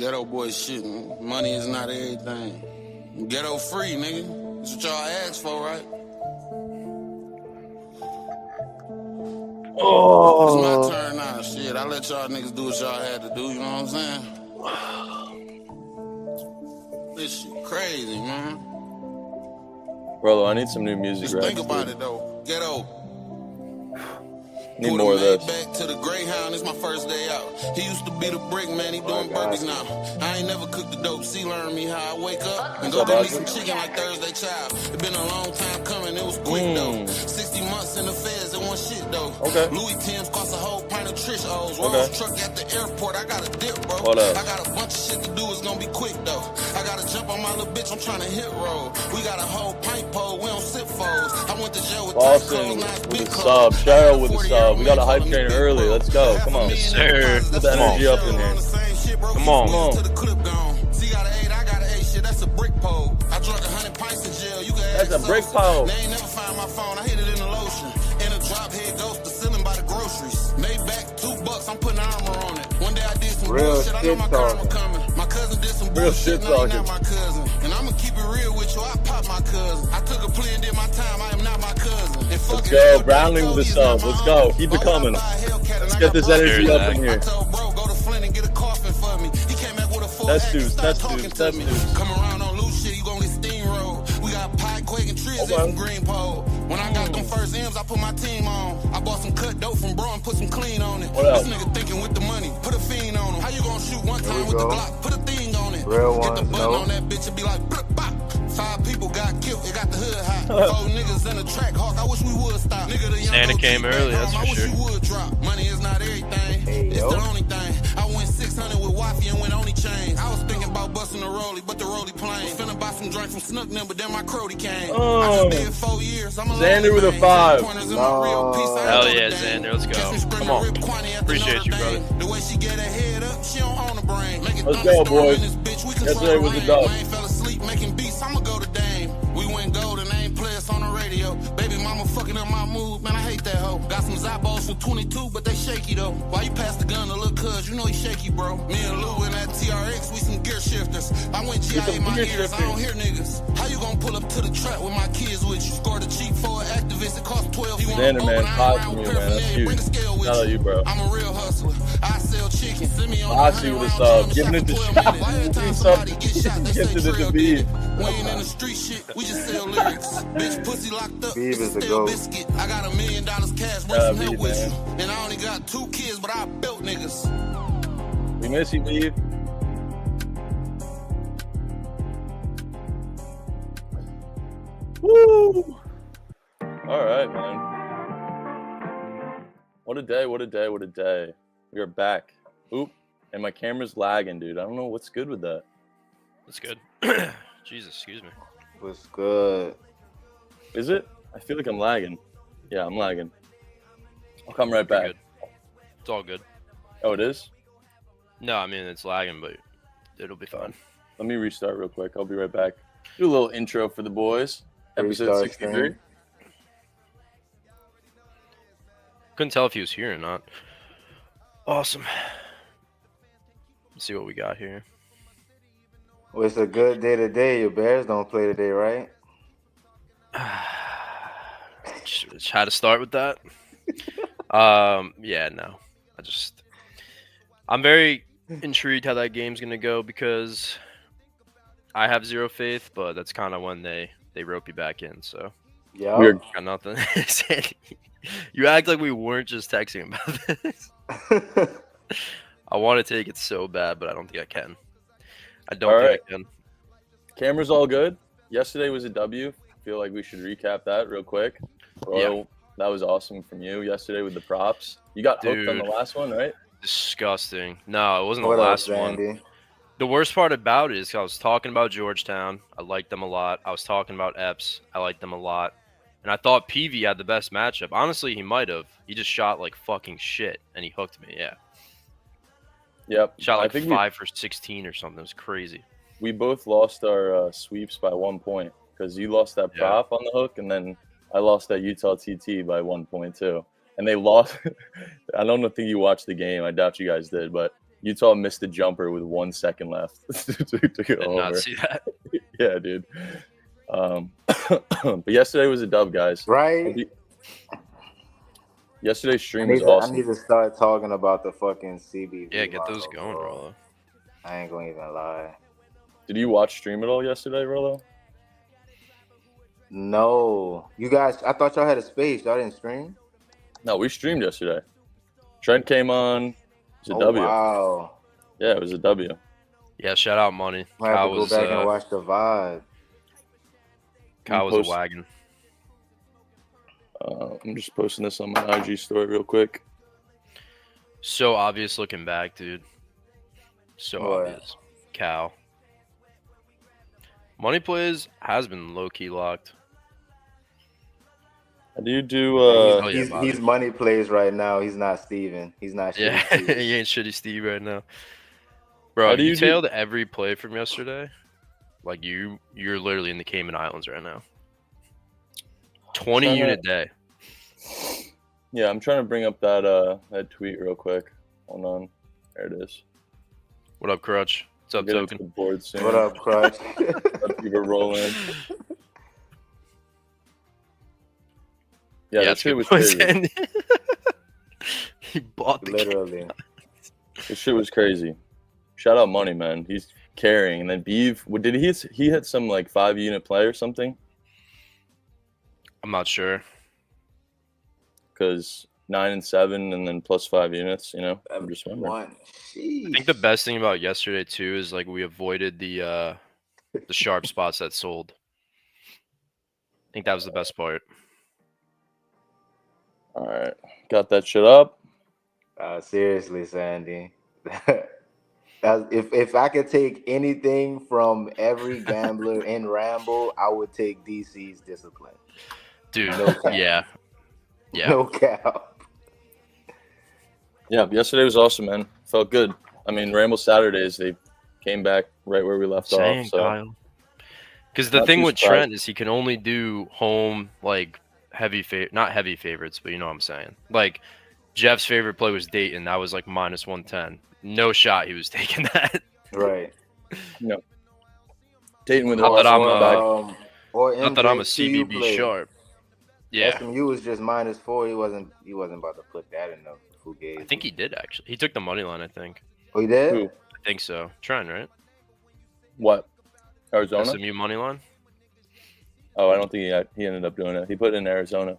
Ghetto boy shit, man. Money is not everything. Ghetto free, nigga. That's what y'all asked for, right? It's my turn now, shit. I let y'all niggas do what y'all had to do, you know what I'm saying? This shit crazy, man. Rolo, I need some new music. Just think about it, though. Ghetto. Need more of this. Back to the Greyhound, it's my first day out. He used to be the brick man, he doing burpees now. I ain't never cooked the dope, see, learn me how I wake up and go get me some chicken like Thursday Child. It been a long time coming, it was quick though. 60 months in the feds, it wasn't shit though. Okay. Louis Tim's cost a whole pint of Trish O's. Rolls truck at the airport, I got a dip, bro. I got a bunch of shit to do, it's gonna be quick though. I gotta jump on my little bitch, I'm trying to hit roll. We got a whole pint pole, we don't sip foes. I went to jail with Boston with a sub, Cheryl with a sub. We got a hype train early. Let's go. Come on. Yes, sir. Put the energy up in here. Come on. That's a brick pole. I drunk 100 pints in jail. You can That's a brick pole. They ain't never find my phone. I hit it in the lotion. In a drop head ghost, the ceiling by the groceries. Made back $2, I'm putting armor on it. One day I did some real bullshit. I know my karma coming. My cousin did some bullshit. Now he not my cousin. And I'ma keep it real with you. I pop my cousin. I took a plea and did my time. I am not my cousin. Let's go. Brownlee with the sub. Let's go. Keep it coming. Let's get this energy up in here. I told bro, go to Flint and get a coffin for me. He came back with a full Test dudes. Come around on loose shit, you gon' get steamrolled. We got pie, quake, and trees from Green Pole. When I got them first M's, I put my team on. I bought some cut dope from bro and put some clean on it. This nigga thinking with the money, put a fiend on him. How you gonna shoot one time with the Glock? Put a thing on it. Get the button on that bitch and be like, bop. 5 people got killed, it got the hood hot. 4 niggas in the track, Hawk, I wish we would stop. Nigga, the young Santa came early, that's for sure. I wish you would drop. Money is not everything, it's the only thing. I went 600 with Waffy and went only chains. I was thinking about busting the rollie, but the rollie plain. Was finna buy some drink from Snook then, but then my Crody came. I just did 4 years, I'm a Xander with a 5. Hell yeah, Xander, let's go. Come on. Appreciate you, brother. The way she get her head up, she don't own the brain. Let's go, boys. Yesterday was a dub. I ain't fell asleep making beats, I'ma go to Dame. We went gold and ain't play us on the radio. Baby mama fucking up my mood, man, I hate that hoe. Got some Zappos for 22, but they shaky though. Why you pass the gun to little cuz? You know he shaky, bro. Me and Lou in that TRX, we some gear shifters. I went GIA in my ears, I don't hear niggas. How you gonna pull up to the trap with my kids with you? Scored a cheap for an activist, it cost 12. Xander, man, pause from you, man. That's huge. Shout out you, bro. I'm a real hustler. I sell chicken. Send me on I see with the sub. Giving it to shot. Giving it to B. We ain't in the street shit, we just sell lyrics. Bitch, pussy locked up, Beav is a still goat. biscuit. I got $1 million cash, bring some help with you. And I only got 2 kids, but I built niggas. We miss you, Beav. Woo! All right, man. What a day, what a day, what a day. We are back. Oop. And my camera's lagging, dude. I don't know what's good with that. That's good. Jesus, excuse me. What's good? Is it? I feel like I'm lagging. Yeah, I'm lagging. I'll come right back. Good. It's all good. Oh, it is? No, I mean, it's lagging, but it'll be fine. Let me restart real quick. I'll be right back. Do a little intro for the boys. Episode 63. Couldn't tell if he was here or not. Awesome. Let's see what we got here. Well, it's a good day today. Your Bears don't play today, right? How to start with that? Yeah, no. I'm very intrigued how that game's gonna go because I have zero faith, but that's kind of when they rope you back in. So yeah, got nothing to say. You act like we weren't just texting about this. I want to take it so bad, but I don't think I can. I can. Camera's all good. Yesterday was a W. I feel like we should recap that real quick. Bro, that was awesome from you yesterday with the props. You got hooked on the last one, right? Disgusting. No, it wasn't the last one. The worst part about it is I was talking about Georgetown. I liked them a lot. I was talking about Epps. I liked them a lot. And I thought PV had the best matchup. Honestly, he might have. He just shot like fucking shit, and he hooked me, yeah. Yep. Shot like 5 for 16 or something. It was crazy. We both lost our sweeps by 1 point because you lost that prop on the hook, and then I lost that Utah TT by 1 point too. And they lost. I don't think you watched the game. I doubt you guys did, but Utah missed a jumper with 1 second left to get Did over. not see that. Yeah, dude. But yesterday was a dub, guys. Right? Yesterday's stream was awesome. I need to start talking about the fucking CBV. Yeah, get those going, Rollo. I ain't gonna even lie. Did you watch stream at all yesterday, Rollo? No. You guys, I thought y'all had a space. Y'all didn't stream? No, we streamed yesterday. Trent came on. It was a W. Wow. Yeah, it was a W. Yeah, shout out Money. I have to go back and watch the VOD. Kyle was a wagon. I'm just posting this on my IG story real quick. So obvious looking back, dude. So obvious. Cal. Money Plays has been low-key locked. How do you do? He's Money Plays right now. He's not Steven. He's not Shitty Steve. He ain't Shitty Steve right now. Bro, you tailed every play from yesterday. Like, you're literally in the Cayman Islands right now. 20 unit day. Yeah, I'm trying to bring up that tweet real quick. Hold on. There it is. What up, Crutch? What's up, Token? Board soon. What up, Crutch? Keep it rolling. Yeah, that shit was crazy. He bought the literally. This shit was crazy. Shout out Money, man. He's carrying. And then Beeve, did he hit some like 5-unit play or something? I'm not sure. Because 9 and 7 and then plus 5 units, you know? I'm just wondering. I think the best thing about yesterday too is like we avoided the sharp spots that sold. I think that was the best part. All right. Got that shit up. Seriously, Sandy. If I could take anything from every gambler in Ramble, I would take DC's discipline. Dude, no cap. Yeah. No cap. Yeah, yesterday was awesome, man. Felt good. I mean, Ramble Saturdays, they came back right where we left off. So. Because the thing with Trent is he can only do home, like, not heavy favorites, but you know what I'm saying. Like, Jeff's favorite play was Dayton. That was like minus 110. No shot he was taking that. Right. No. Dayton with not that I'm a CBB play. Sharp. Yeah. SMU was just -4. He wasn't about to put that in the Fugazi. I think he did actually. He took the money line, I think. Oh, he did? Who? I think so. Trent, right? What? Arizona? SMU money line? Oh, I don't think he ended up doing it. He put it in Arizona.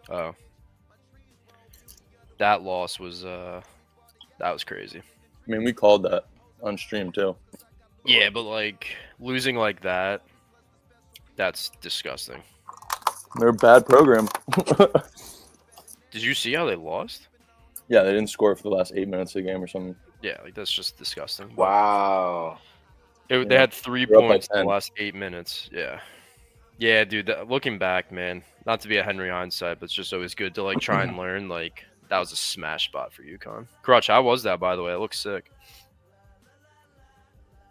Oh. That loss was that was crazy. I mean, we called that on stream too. Yeah, but like losing like that, that's disgusting. They're a bad program. Did you see how they lost? Yeah, they didn't score for the last 8 minutes of the game or something. Yeah, like that's just disgusting. Wow. They had 3 points in the last 8 minutes. Yeah. Yeah, dude, looking back, man, not to be a Henry hindsight, but it's just always good to like try and learn. Like, that was a smash spot for UConn. Crutch, how was that, by the way? It looks sick.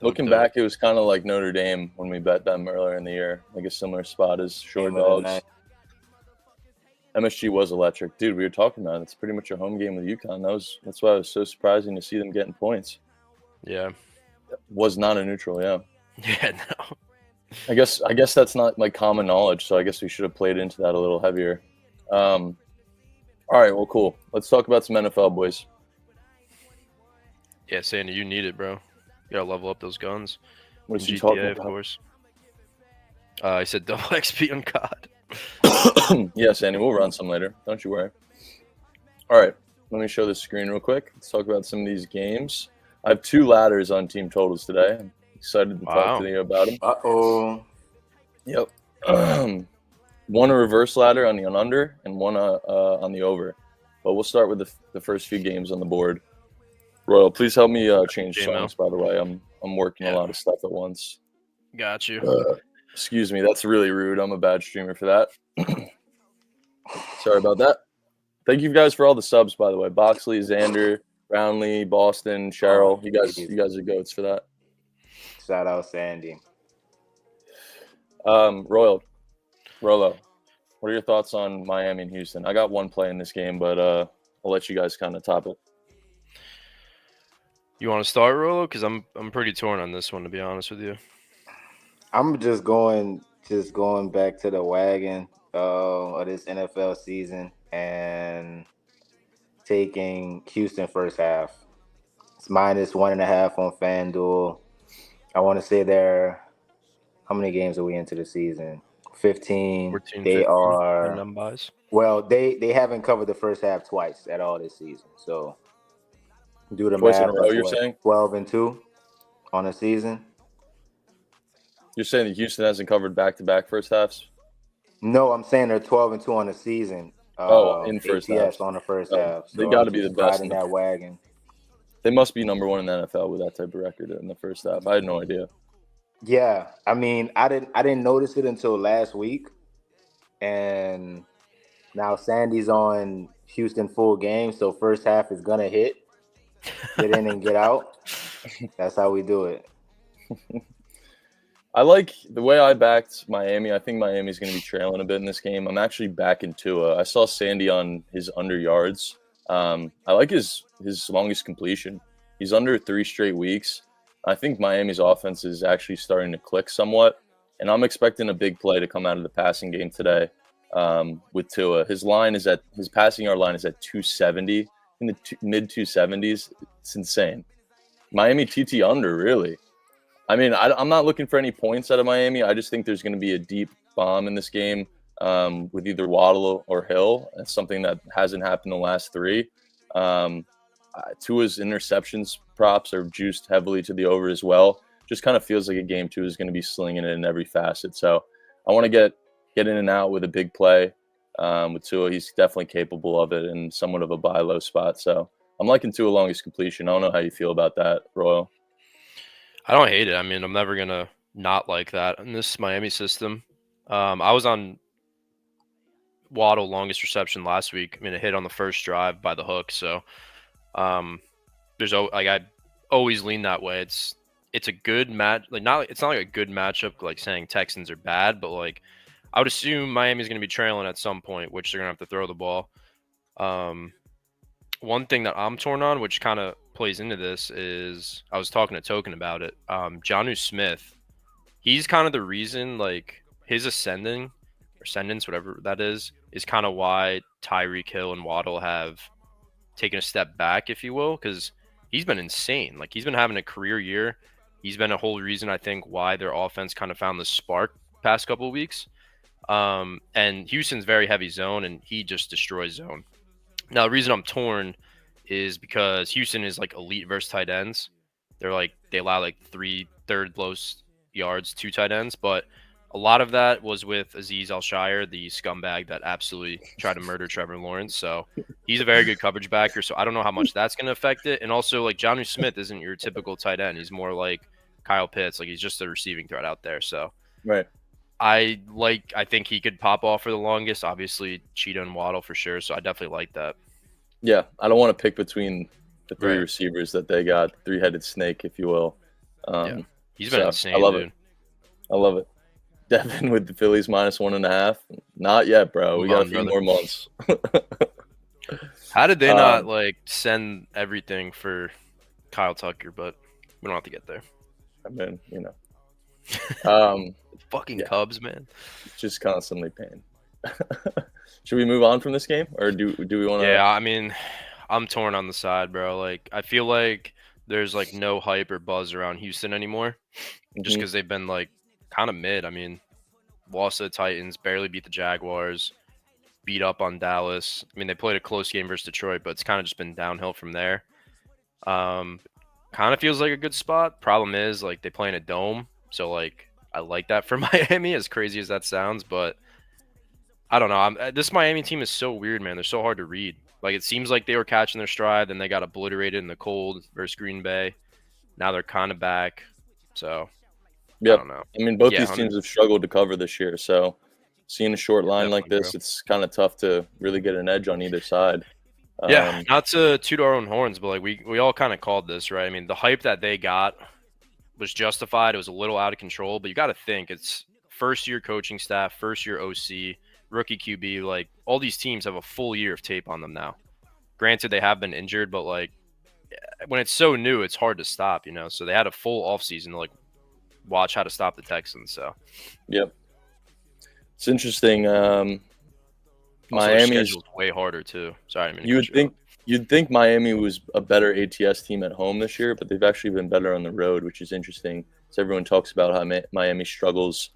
Looking back, it was kind of like Notre Dame when we bet them earlier in the year. Like a similar spot as Shore Dogs. MSG was electric. Dude, we were talking about it. It's pretty much a home game with UConn. That's why it was so surprising to see them getting points. Yeah. Was not a neutral, yeah. Yeah, no. I guess that's not like common knowledge, so I guess we should have played into that a little heavier. All right, well, cool. Let's talk about some NFL, boys. Yeah, Sandy, you need it, bro. You gotta level up those guns. What is he talking about? Of course. I said double XP on COD. Yeah, Sandy, we'll run some later. Don't you worry. All right, let me show the screen real quick. Let's talk about some of these games. I have 2 ladders on team totals today. I'm excited to talk to you about them. Uh-oh. Yep. One a reverse ladder on the under and one on the over. But we'll start with the first few games on the board. Royal, please help me change songs, by the way. I'm working a lot of stuff at once. Got you. Excuse me, that's really rude. I'm a bad streamer for that. Sorry about that. Thank you guys for all the subs, by the way. Boxley, Xander, Brownlee, Boston, Cheryl. You guys are goats for that. Shout out Sandy. Rollo, what are your thoughts on Miami and Houston? I got one play in this game, but I'll let you guys kind of top it. You want to start, Rolo? Because I'm pretty torn on this one, to be honest with you. I'm just going back to the wagon of this NFL season and taking Houston first half. It's -1.5 on FanDuel. I want to say how many games are we into the season? 15. 14, they 15, are numbers. Well, they haven't covered the first half twice at all this season. So do the Twice math. in a row, you're saying? 12-2 on a season. You're saying that Houston hasn't covered back-to-back first halves? No, I'm saying they're 12-2 on the season. In first ATS on the first half. So they got to be the best in that wagon. They must be number one in the NFL with that type of record in the first half. I had no idea. Yeah, I mean, I didn't notice it until last week, and now Sandy's on Houston full game, so first half is gonna hit, get in and get out. That's how we do it. I like the way I backed Miami. I think Miami's going to be trailing a bit in this game. I'm actually backing Tua. I saw Sandy on his under yards. I like his longest completion. He's under 3 straight weeks. I think Miami's offense is actually starting to click somewhat, and I'm expecting a big play to come out of the passing game today with Tua. His passing yard line is at 270 in the mid 270s. It's insane. Miami TT under, really. I mean, I'm not looking for any points out of Miami. I just think there's going to be a deep bomb in this game with either Waddle or Hill. That's something that hasn't happened in the last 3. Tua's interceptions props are juiced heavily to the over as well. Just kind of feels like a game Tua is going to be slinging it in every facet. So I want to get in and out with a big play with Tua. He's definitely capable of it and somewhat of a buy low spot. So I'm liking Tua longest completion. I don't know how you feel about that, Royal. I don't hate it. I mean, I'm never going to not like that in this Miami system. I was on Waddle longest reception last week. I mean, a hit on the first drive by the hook. So I always lean that way. It's a good match. It's not like a good matchup, like saying Texans are bad, but like I would assume Miami's going to be trailing at some point, which they're going to have to throw the ball. One thing that I'm torn on, which kind of plays into this, is I was talking to Token about it. Jonnu Smith, he's kind of the reason, like his ascendance, whatever that is kind of why Tyreek Hill and Waddle have taken a step back, if you will, because he's been insane. Like he's been having a career year. He's been a whole reason, I think, why their offense kind of found the spark past couple of weeks. And Houston's very heavy zone, and he just destroys zone. Now, the reason I'm torn is because Houston is like elite versus tight ends. They allow like 3 third lowest yards to tight ends, but a lot of that was with Azeez Al-Shaair, the scumbag that absolutely tried to murder Trevor Lawrence. So he's a very good coverage backer. So I don't know how much that's going to affect it. And also, like Jonnu Smith isn't your typical tight end. He's more like Kyle Pitts. Like he's just a receiving threat out there. So right. I think he could pop off for the longest. Obviously, Cheetah and Waddle for sure. So I definitely like that. Yeah, I don't want to pick between the 3 receivers that they got, 3-headed snake, if you will. Yeah. He's been insane, I love dude. it. I love it. Devin with the Phillies -1.5. Not yet, bro. We got a few more months. How did they not send everything for Kyle Tucker? But we don't have to get there. I mean, fucking Cubs, man. Just constantly pain. Should we move on from this game, or do we want to? Yeah, I mean, I'm torn on the side, bro. Like, I feel like there's like no hype or buzz around Houston anymore, just because they've been like kind of mid. I mean, lost to the Titans, barely beat the Jaguars, beat up on Dallas. I mean, they played a close game versus Detroit, but it's kind of just been downhill from there. Kind of feels like a good spot. Problem is, like, they play in a dome, so like I like that for Miami, as crazy as that sounds, but I don't know. This Miami team is so weird, man. They're so hard to read. Like, it seems like they were catching their stride, then they got obliterated in the cold versus Green Bay. Now they're kind of back. So, yeah. I don't know. I mean, both these teams have struggled to cover this year. So, seeing a short line like this, it's kind of tough to really get an edge on either side. Yeah, not to toot our own horns, but like we all kind of called this, right? I mean, the hype that they got was justified. It was a little out of control, but you got to think it's first-year coaching staff, first-year OC, rookie QB. Like, all these teams have a full year of tape on them now. Granted, they have been injured, but like when it's so new, it's hard to stop, So they had a full offseason to like watch how to stop the Texans. So, yep, it's interesting. Miami's way harder too. Sorry, you'd think Miami was a better ATS team at home this year, but they've actually been better on the road, which is interesting. So everyone talks about how Miami struggles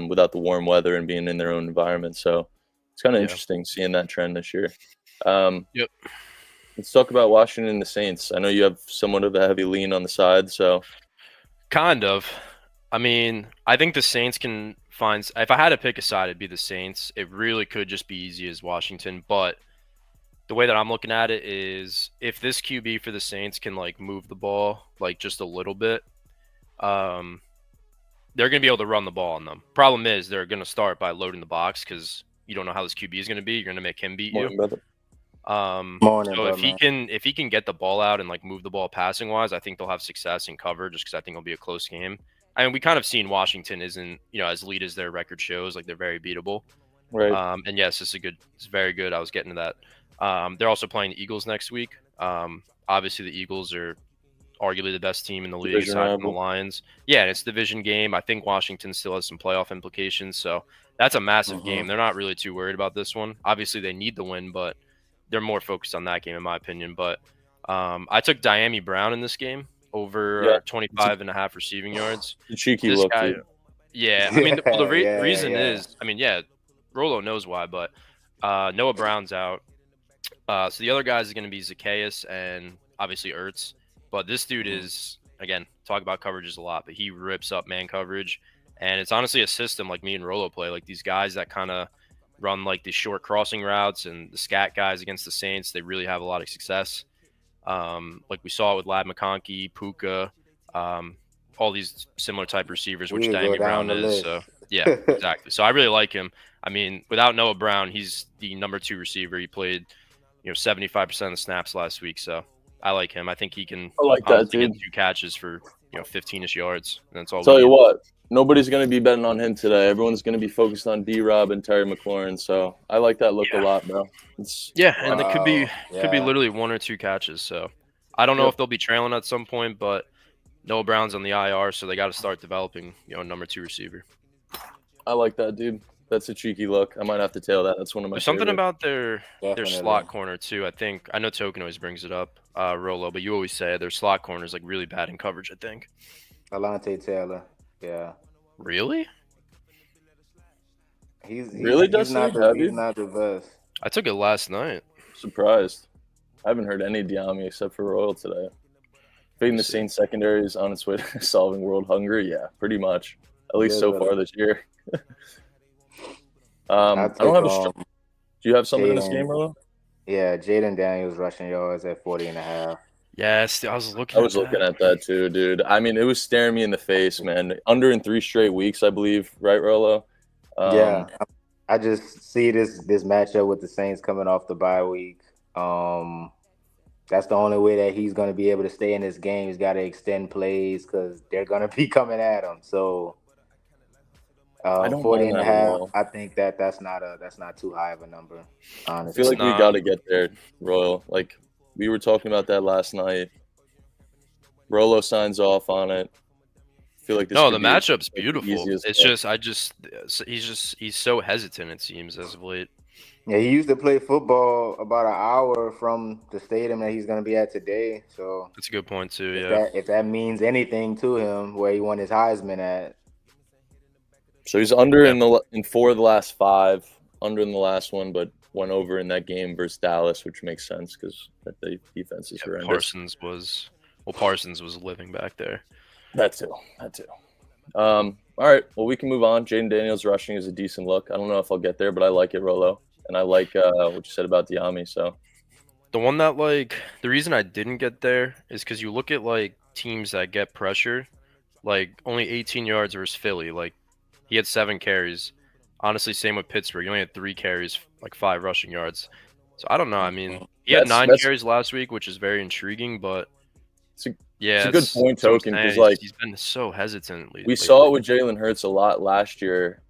without the warm weather and being in their own environment. So it's kind of interesting seeing that trend this year. Yep. Let's talk about Washington and the Saints. I know you have somewhat of a heavy lean on the side, so kind of. I mean, I think the Saints can find. If I had to pick a side, it'd be the Saints. It really could just be easy as Washington, but the way that I'm looking at it is, if this QB for the Saints can like move the ball like just a little bit, they're going to be able to run the ball on them. Problem is, they're going to start by loading the box because you don't know how this QB is going to be. You're going to make him beat you. So if he can get the ball out and like move the ball passing wise, I think they'll have success in cover, just because I think it'll be a close game. I mean, we kind of seen Washington isn't, as elite as their record shows. Like, they're very beatable. Right. And yes, it's very good. I was getting to that. They're also playing the Eagles next week. Obviously the Eagles are arguably the best team in the league aside from the Lions. Yeah, and it's a division game. I think Washington still has some playoff implications, so that's a massive game. They're not really too worried about this one. Obviously they need the win, but they're more focused on that game in my opinion. But I took Dyami Brown in this game over 25.5 receiving yards. Cheeky look, dude. Yeah, I mean, the reason is, Rolo knows why, but Noah Brown's out. So the other guys are going to be Zacchaeus and obviously Ertz. But this dude is, again, talk about coverages a lot, but he rips up man coverage. And it's honestly a system like me and Rolo play. Like, these guys that kind of run like the short crossing routes and the scat guys against the Saints, they really have a lot of success. Like we saw with Lad McConkey, Puka, all these similar type receivers, which Dyami Brown is. So, yeah, exactly. So I really like him. I mean, without Noah Brown, he's the number 2 receiver. He played, 75% of the snaps last week. So I like him. I think he can. I like that, dude. Get 2 catches for 15-ish yards. And that's all. Tell you what, nobody's going to be betting on him today. Everyone's going to be focused on D-Rob and Terry McLaurin. So I like that look a lot, bro. And it could be literally 1 or 2 catches. So I don't know if they'll be trailing at some point, but Noah Brown's on the IR, so they got to start developing, number 2 receiver. I like that, dude. That's a cheeky look. I might have to tail that. That's one of my There's something about their slot corner too. I know Token always brings it up, Rolo, but you always say their slot corner is like really bad in coverage, I think. Alontae Taylor. Yeah. Really? He's not the best. I took it last night. Surprised. I haven't heard any Dyami except for Royal today. Feeding the Saints secondary is on its way to solving world hunger. Yeah, pretty much. At least so far this year. I don't have a. Do you have something in this game, Rolo? Yeah, Jaden Daniels rushing yards at 40.5. Yes, I was looking at that too, dude. I mean, it was staring me in the face, man. Under in 3 straight weeks, I believe, right, Rolo? Yeah, I just see this matchup with the Saints coming off the bye week. That's the only way that he's going to be able to stay in this game. He's got to extend plays because they're going to be coming at him. So 40.5, I think that's not too high of a number. Honestly, I feel like we got to get there, Royal. Like, we were talking about that last night. Rolo signs off on it. I feel like the matchup's beautiful. It's he's so hesitant, it seems, as of late. Yeah, he used to play football about an hour from the stadium that he's going to be at today. So that's a good point too. If that means anything to him, where he won his Heisman at. So he's under in 4 of the last 5, under in the last one, but went over in that game versus Dallas, which makes sense because the defense is horrendous. Parsons was living back there. That too. All right, well, we can move on. Jaden Daniels rushing is a decent look. I don't know if I'll get there, but I like it, Rolo. And I like what you said about Dyami. So the one that the reason I didn't get there is because you look at teams that get pressure, only 18 yards versus Philly. He had 7 carries. Honestly, same with Pittsburgh. He only had 3 carries, 5 rushing yards. So I don't know. I mean, he had 9 carries last week, which is very intriguing. But it's a good point, Token, because he's been so hesitant. We saw it with Jalen Hurts a lot last year,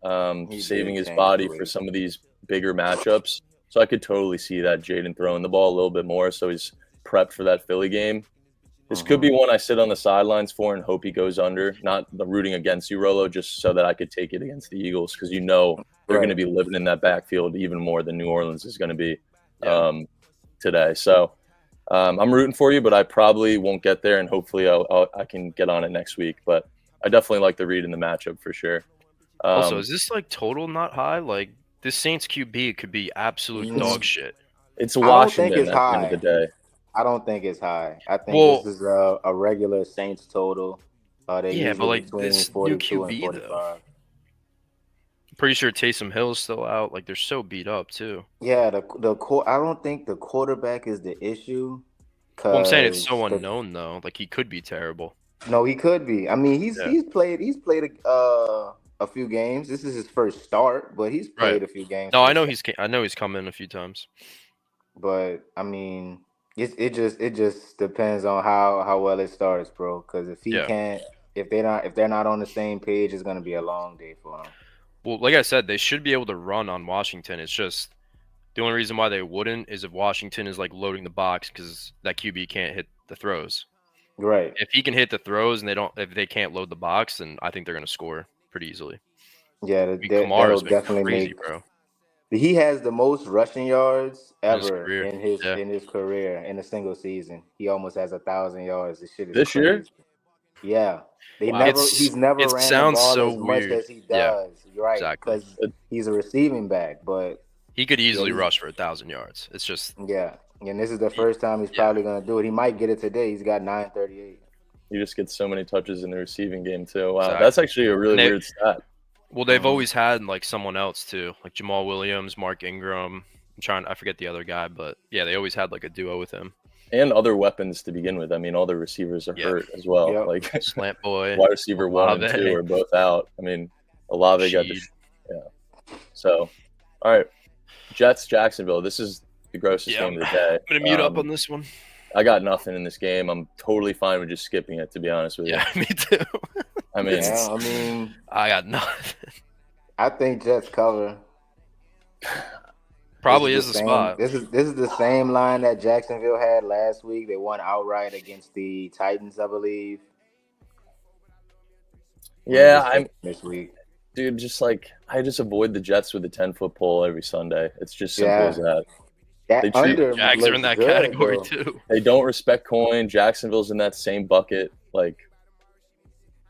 saving his body for some of these bigger matchups. So I could totally see that Jaden throwing the ball a little bit more, so he's prepped for that Philly game. This could be one I sit on the sidelines for and hope he goes under. Not the rooting against you, Rolo, just so that I could take it against the Eagles because they're going to be living in that backfield even more than New Orleans is going to be today. So I'm rooting for you, but I probably won't get there, and hopefully I can get on it next week. But I definitely like the read in the matchup for sure. Also, is this like total not high? Like this Saints QB could be absolute dog shit. It's Washington at the end of the day. I don't think it's high. I think this is a regular Saints total. But like this 42 new QB though. Pretty sure Taysom Hill's still out. Like they're so beat up too. Yeah, I don't think the quarterback is the issue. Well, I'm saying it's so unknown though. Like he could be terrible. No, he could be. I mean, he's played a few games. This is his first start, but he's played a few games. No, I know he's come in a few times. But I mean, it just depends on how well it starts, bro. Because if they're not on the same page, it's gonna be a long day for him. Well, like I said, they should be able to run on Washington. It's just the only reason why they wouldn't is if Washington is like loading the box because that QB can't hit the throws. Right. If he can hit the throws and if they can't load the box, then I think they're gonna score pretty easily. Yeah, Kamara's definitely crazy, bro. He has the most rushing yards ever in his career in a single season. He almost has 1,000 yards. This shit is this crazy. year. Yeah, he's never ran the ball so as much as he does. You're right, because he's a receiving back, but he could easily rush for 1,000 yards. It's just and this is the first time he's probably gonna do it. He might get it today. He's got 938. He just gets so many touches in the receiving game too. Wow, that's actually a really weird stat. Well, they've always had like someone else too, like Jamal Williams, Mark Ingram. I forget the other guy, but yeah, they always had like a duo with him. And other weapons to begin with. I mean, all the receivers are hurt as well. Yep. Like Slant boy, wide receiver 1 and 2 are both out. I mean, Olave got So, all right, Jets Jacksonville. This is the grossest game of the day. I'm gonna mute up on this one. I got nothing in this game. I'm totally fine with just skipping it, to be honest with you. Yeah, me too. I mean, I got nothing. I think Jets cover. Probably is the spot. This is the same line that Jacksonville had last week. They won outright against the Titans, I believe. Yeah, I'm this week. Dude, just like I just avoid the Jets with a 10-foot pole every Sunday. It's just simple as that. Jags are in that category too. They don't respect coin. Jacksonville's in that same bucket. Like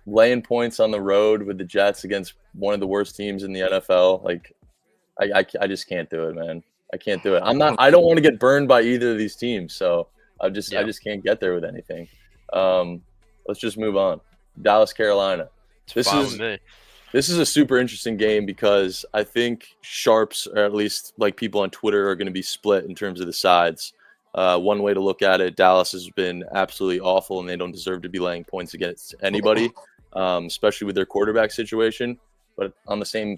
laying points on the road with the Jets against one of the worst teams in the NFL. Like I just can't do it, man. I can't do it. I don't want to get burned by either of these teams. So I just can't get there with anything. Let's just move on. Dallas, Carolina. This is a super interesting game because I think sharps, or at least like people on Twitter, are going to be split in terms of the sides. One way to look at it, Dallas has been absolutely awful, and they don't deserve to be laying points against anybody, especially with their quarterback situation. But on the same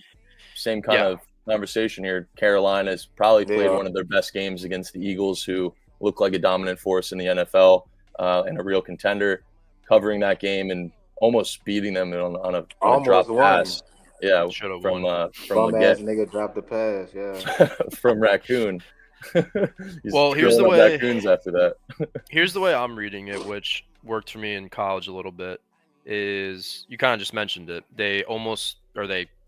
kind of conversation here, Carolina's probably played one of their best games against the Eagles, who look like a dominant force in the NFL and a real contender, covering that game and almost beating them on a drop pass. Yeah, from Leggett. Nigga dropped the pass. Yeah, from Raccoon. Well, here's the way. Raccoons after that. Here's the way I'm reading it, which worked for me in college a little bit. Is you kind of just mentioned it. They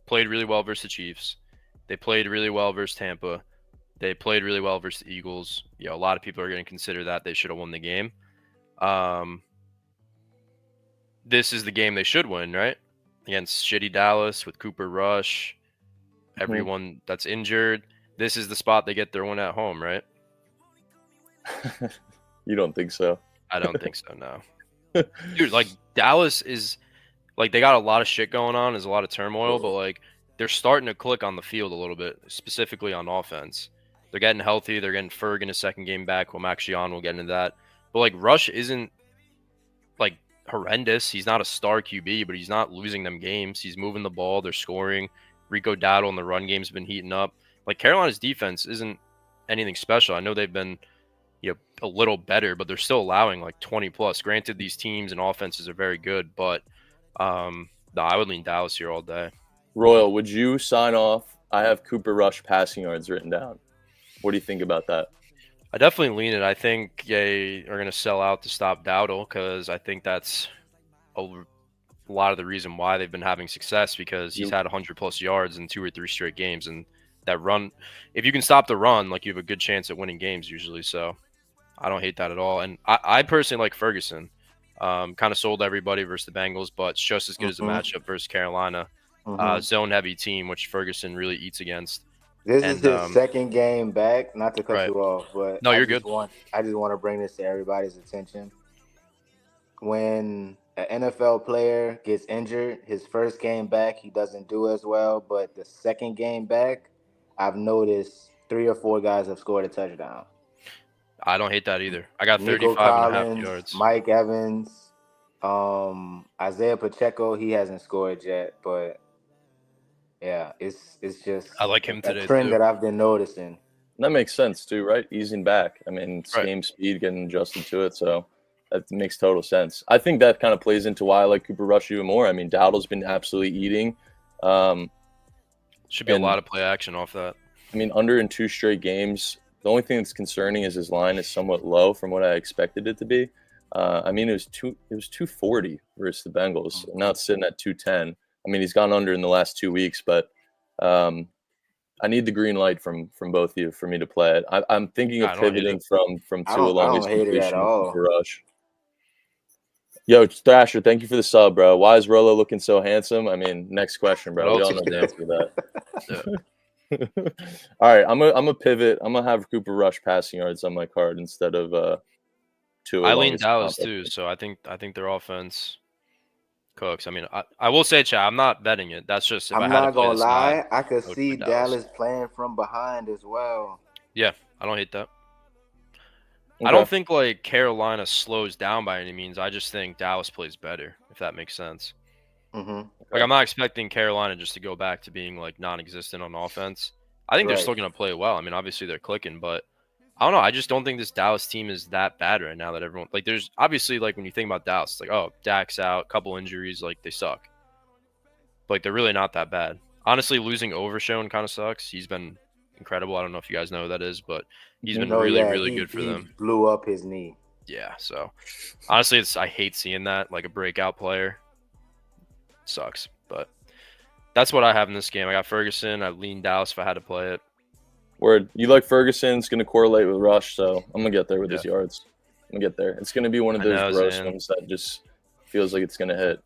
played really well versus the Chiefs. They played really well versus Tampa. They played really well versus the Eagles. A lot of people are going to consider that they should have won the game. This is the game they should win, right? Against shitty Dallas with Cooper Rush, everyone that's injured. This is the spot they get their win at home, right? You don't think so? I don't think so, no. Dude, like Dallas is like they got a lot of shit going on. There's a lot of turmoil, but like they're starting to click on the field a little bit, specifically on offense. They're getting healthy. They're getting Ferg in his second game back. Well, Max Gion will get into that. But like Rush isn't like horrendous. He's not a star QB, but he's not losing them games. He's moving the ball. They're scoring. Rico Dowdle in the run game's been heating up. Like Carolina's defense isn't anything special. I know they've been a little better, but they're still allowing like 20 plus. Granted, these teams and offenses are very good, but I would lean Dallas here all day. Royal, would you sign off? I have Cooper Rush passing yards written down. What do you think about that? I definitely lean it. I think they are going to sell out to stop Dowdle because I think that's a lot of the reason why they've been having success because he's had 100+ yards in 2 or 3 straight games. And that run, if you can stop the run, like you have a good chance at winning games usually. So I don't hate that at all. And I personally like Ferguson. Kind of sold everybody versus the Bengals, but it's just as good as a matchup versus Carolina. Zone heavy team, which Ferguson really eats against. This is his second game back. Not to cut you off, but no, you're good. I just want to bring this to everybody's attention. When an NFL player gets injured, his first game back, he doesn't do as well. But the second game back, I've noticed 3 or 4 guys have scored a touchdown. I don't hate that either. I got 35.5 yards. Mike Evans, Isaiah Pacheco, he hasn't scored yet, but yeah, it's just I like him today. Trend that I've been noticing. That makes sense too, right? Easing back. I mean, it's game speed, getting adjusted to it, so that makes total sense. I think that kind of plays into why I like Cooper Rush even more. I mean, Dowdle's been absolutely eating. Should be a lot of play action off that. I mean, under in 2 straight games. The only thing that's concerning is his line is somewhat low from what I expected it to be. I mean, it was 240 versus the Bengals. Now it's sitting at 210. I mean, he's gone under in the last 2 weeks, but I need the green light from both of you for me to play it. I'm thinking of pivoting from Tua along this completion for Rush. Yo, Thrasher, thank you for the sub, bro. Why is Rolo looking so handsome? I mean, next question, bro. We all know the answer to that. All right, I'm a pivot. I'm gonna have Cooper Rush passing yards on my card instead of Tua. I lean Dallas too, so I think their offense cooks. I mean, I will say, Chad, I'm not betting it. That's just if I'm I had not to play gonna this lie. line, I could see Dallas playing from behind as well. Yeah, I don't hate that. Okay. I don't think like Carolina slows down by any means. I just think Dallas plays better, if that makes sense. Like I'm not expecting Carolina just to go back to being like non-existent on offense. I think they're still going to play well. I mean, obviously they're clicking, but I don't know. I just don't think this Dallas team is that bad right now that everyone like. There's obviously like when you think about Dallas, it's like oh, Dak's out, couple injuries, like they suck. But like, they're really not that bad. Honestly, losing Overshown kind of sucks. He's been incredible. I don't know if you guys know who that is, but he's been really good for them. Blew up his knee. Yeah. So honestly, I hate seeing that like a breakout player. Sucks, but that's what I have in this game. I got Ferguson. I lean Dallas if I had to play it. Word. You like Ferguson. It's going to correlate with Rush, so I'm going to get there with his yards. I'm going to get there. It's going to be one of those gross ones that just feels like it's going to hit.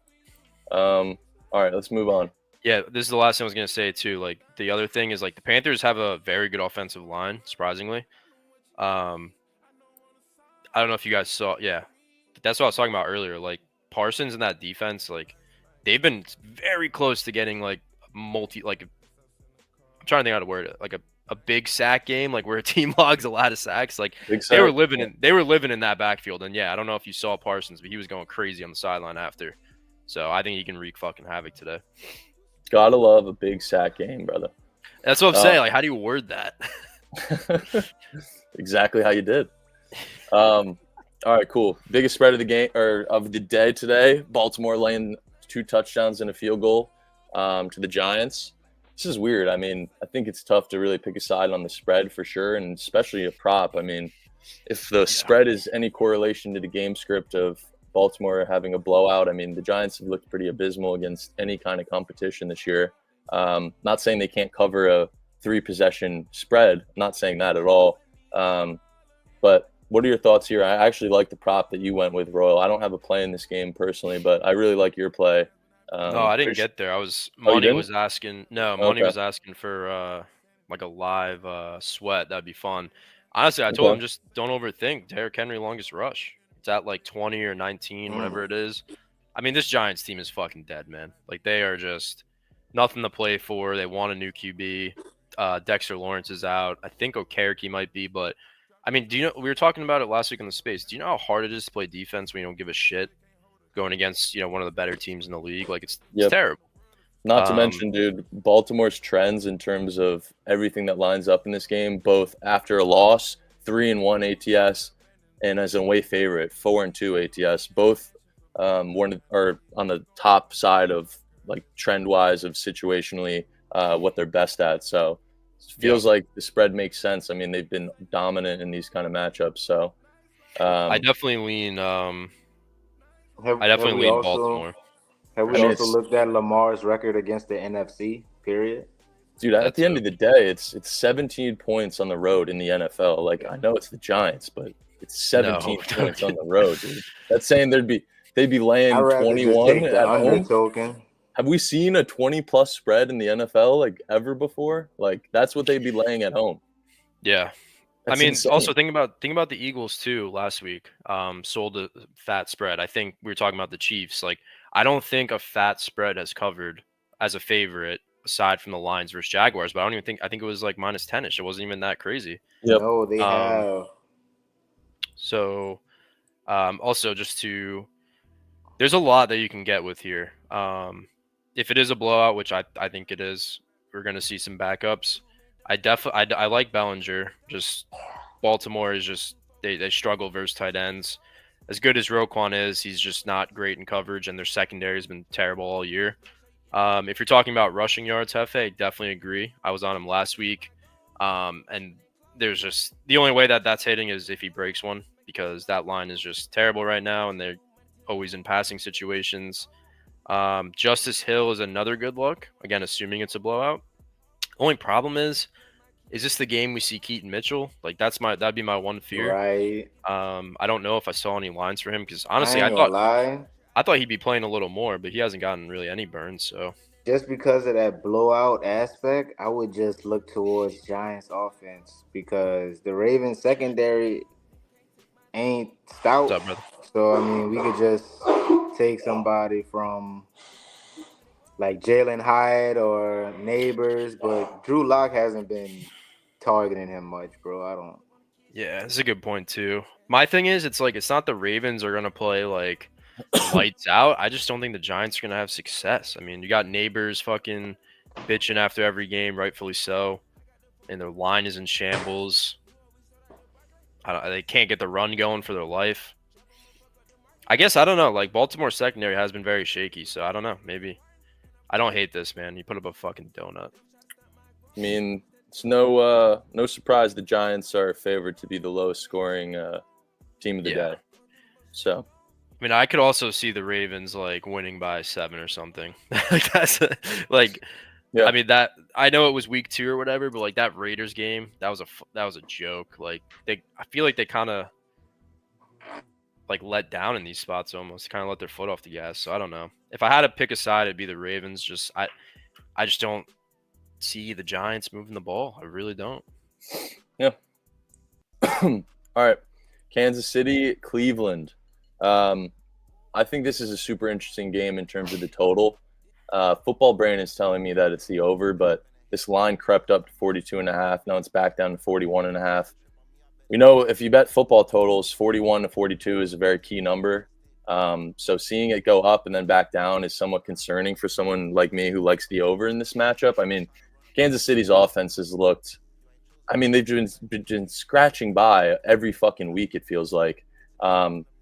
All right, let's move on. Yeah, this is the last thing I was going to say, too. Like, the other thing is, like, the Panthers have a very good offensive line, surprisingly. I don't know if you guys saw. Yeah, that's what I was talking about earlier. Like, Parsons and that defense, like, they've been very close to getting, like, I'm trying to think how to word it. Like, a big sack game, like, where a team logs a lot of sacks. Like, they were living in that backfield. And, yeah, I don't know if you saw Parsons, but he was going crazy on the sideline after. So, I think he can wreak fucking havoc today. Gotta love a big sack game, brother. That's what I'm saying. Like, how do you word that? Exactly how you did. All right, cool. Biggest spread of the game or of the day today. Baltimore laying 2 touchdowns and a field goal to the Giants. This is weird. I mean, I think it's tough to really pick a side on the spread for sure, and especially a prop. I mean, if the spread is any correlation to the game script of Baltimore having a blowout, I mean, the Giants have looked pretty abysmal against any kind of competition this year. Not saying they can't cover a 3-possession spread. I'm not saying that at all. But what are your thoughts here? I actually like the prop that you went with, Royal. I don't have a play in this game personally, but I really like your play. No, I didn't get there. Money was asking. No, Money was asking for like a live sweat. That'd be fun. Honestly, I told him just don't overthink. Derrick Henry longest rush. It's at like 20 or 19, whatever it is. I mean, this Giants team is fucking dead, man. Like they are just nothing to play for. They want a new QB. Dexter Lawrence is out. I think Okereke might be, but I mean, do you know? We were talking about it last week on the space. Do you know how hard it is to play defense when you don't give a shit? Going against, one of the better teams in the league. Like, it's terrible. Not to mention, dude, Baltimore's trends in terms of everything that lines up in this game, both after a loss, 3-1 ATS, and as an away favorite, 4-2 ATS, both are on the top side of, like, trend-wise of situationally what they're best at. So feels like the spread makes sense. I mean, they've been dominant in these kind of matchups. So I definitely lean. Baltimore. Have we also looked at Lamar's record against the NFC? Period. Dude, at the end of the day, it's 17 points on the road in the NFL. Like, I know it's the Giants, but it's 17 points on the road, dude. That's saying they'd be laying 21 at home. Token. Have we seen a 20-plus spread in the NFL like ever before? Like, that's what they'd be laying at home. Yeah. That's insane. Also think about the Eagles too. Last week, sold a fat spread. I think we were talking about the Chiefs. Like, I don't think a fat spread has covered as a favorite aside from the Lions versus Jaguars. But I think it was like minus 10ish. It wasn't even that crazy. Yep. No, they have. So, also there's a lot that you can get with here. If it is a blowout, which I think it is, we're going to see some backups. I like Bellinger. Just Baltimore is just they struggle versus tight ends. As good as Roquan is, he's just not great in coverage, and their secondary has been terrible all year. If you're talking about rushing yards, Hefe, definitely agree. I was on him last week, and there's just the only way that's hitting is if he breaks one, because that line is just terrible right now, and they're always in passing situations. Justice Hill is another good look, again, assuming it's a blowout. Only problem is this the game we see Keaton Mitchell? Like, that'd be my one fear. Right. I don't know if I saw any lines for him, because honestly, I thought he'd be playing a little more, but he hasn't gotten really any burns. So just because of that blowout aspect, I would just look towards Giants offense, because the Ravens secondary ain't stout. What's up, brother? So I mean, we could just take somebody from like Jalen Hyatt or Neighbors, but Drew Lock hasn't been targeting him much, bro. Yeah, that's a good point too. My thing is, it's not the Ravens are gonna play like lights out. I just don't think the Giants are gonna have success. I mean, you got Neighbors fucking bitching after every game, rightfully so, and their line is in shambles. They can't get the run going for their life. I guess I don't know. Like, Baltimore secondary has been very shaky, so I don't know. Maybe. I don't hate this, man. You put up a fucking donut. I mean, it's no surprise the Giants are favored to be the lowest scoring team of the day. So, I mean, I could also see the Ravens like winning by 7 or something. Yeah. I mean, that I know it was week 2 or whatever, but like that Raiders game, that was a joke. Like, I feel like they kind of like let down in these spots, almost kind of let their foot off the gas. So I don't know. If I had to pick a side, it'd be the Ravens. I just don't see the Giants moving the ball. I really don't. Yeah. All right. Kansas City, Cleveland. I think this is a super interesting game in terms of the total. Football Brain is telling me that it's the over, but this line crept up to 42.5. Now it's back down to 41.5. We know if you bet football totals, 41 to 42 is a very key number. So seeing it go up and then back down is somewhat concerning for someone like me who likes the over in this matchup. I mean, Kansas City's offense has looked – I mean, they've been scratching by every fucking week, it feels like.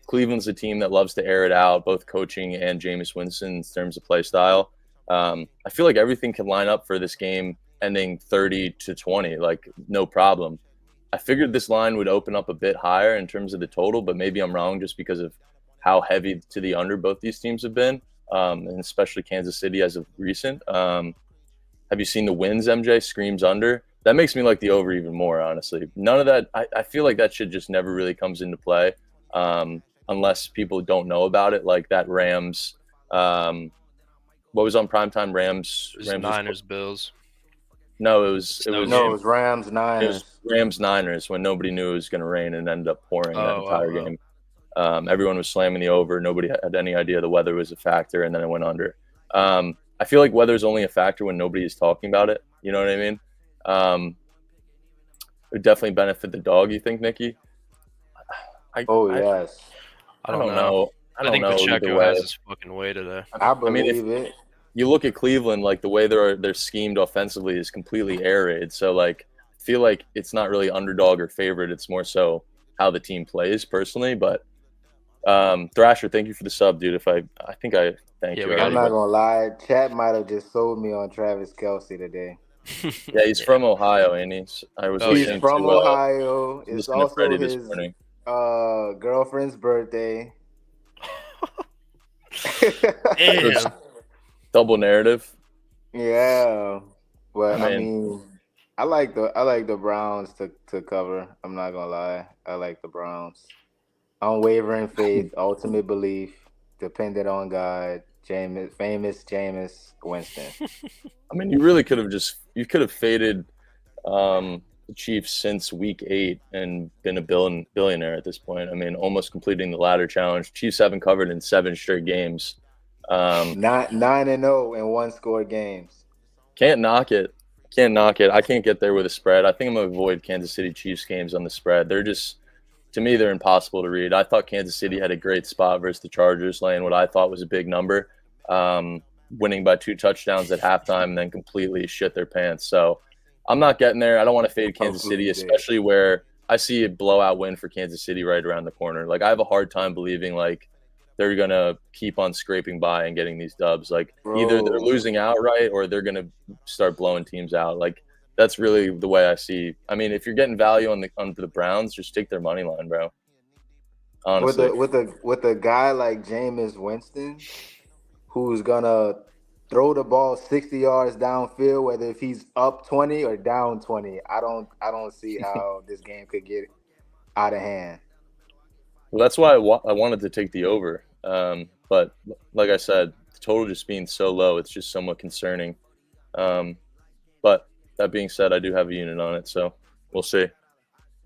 Cleveland's a team that loves to air it out, both coaching and Jameis Winston in terms of play style. I feel like everything can line up for this game ending 30-20, like no problem. I figured this line would open up a bit higher in terms of the total, but maybe I'm wrong just because of how heavy to the under both these teams have been, and especially Kansas City as of recent. Have you seen the wins, MJ? Screams under. That makes me like the over even more, honestly. None of that. I feel like that shit just never really comes into play unless people don't know about it, like that Rams. What was on primetime? Rams Niners, Bills. No, it was Rams, Niners. It was Rams, Niners when nobody knew it was going to rain and ended up pouring that entire game. Everyone was slamming the over. Nobody had any idea the weather was a factor, and then it went under. I feel like weather is only a factor when nobody is talking about it. You know what I mean? It would definitely benefit the dog, you think, Nikki? Yes. I don't know. I think Pacheco has his fucking way today. I believe it. You look at Cleveland, like the way they're schemed offensively is completely air raid. So like, I feel like it's not really underdog or favorite. It's more so how the team plays personally. But Thrasher, thank you for the sub, dude. I think I thank you. I'm not gonna lie, chat might have just sold me on Travis Kelce today. Yeah, he's from Ohio, and he's from Ohio. It's also his morning. Girlfriend's birthday. Damn. Double narrative. Yeah, but I mean, I like the Browns to cover. I'm not gonna lie, I like the Browns. Unwavering faith, ultimate belief, dependent on God. Famous Jameis Winston. I mean, you really could have faded the Chiefs since week 8 and been a billionaire at this point. I mean, almost completing the ladder challenge. Chiefs haven't covered in 7 straight games. 9-0 in 1 score games. Can't knock it. I can't get there with a spread. I think I'm going to avoid Kansas City Chiefs games on the spread. They're just, to me, they're impossible to read. I thought Kansas City had a great spot versus the Chargers, laying what I thought was a big number, winning by 2 touchdowns at halftime and then completely shit their pants. So I'm not getting there. I don't want to fade Kansas City, especially where I see a blowout win for Kansas City right around the corner. Like, I have a hard time believing, like, they're going to keep on scraping by and getting these dubs. Like, either they're losing outright or they're going to start blowing teams out. Like, that's really the way I see. I mean, if you're getting value on the Browns, just take their money line, bro. Honestly. With a guy like Jameis Winston, who's going to throw the ball 60 yards downfield, whether if he's up 20 or down 20, I don't see how this game could get out of hand. Well, that's why I wanted to take the over. But like I said, the total just being so low, it's just somewhat concerning. But that being said, I do have a unit on it, so we'll see.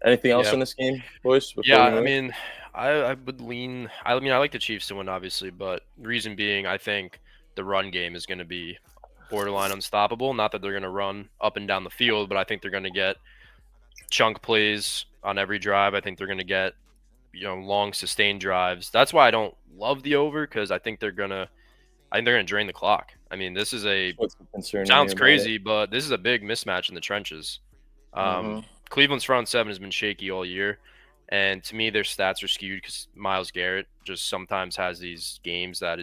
Anything else in this game, boys? I mean, I would lean. I mean, I like the Chiefs to win, obviously, but reason being, I think the run game is going to be borderline unstoppable. Not that they're going to run up and down the field, but I think they're going to get chunk plays on every drive. I think they're going to get long sustained drives. That's why I don't love the over, because I think they're gonna drain the clock. I mean, this is sounds crazy, but this is a big mismatch in the trenches. Cleveland's front seven has been shaky all year, and to me, their stats are skewed because Myles Garrett just sometimes has these games that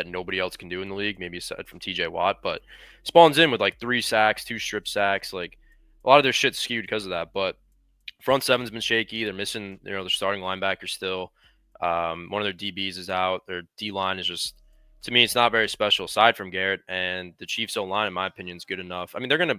nobody else can do in the league. Maybe aside from TJ Watt, but spawns in with like 3 sacks, 2 strip sacks. Like, a lot of their shit's skewed because of that, but front seven's been shaky. They're missing, their starting linebacker still. One of their DBs is out. Their D-line is just, to me, it's not very special aside from Garrett. And the Chiefs' O-line, in my opinion, is good enough. I mean, they're in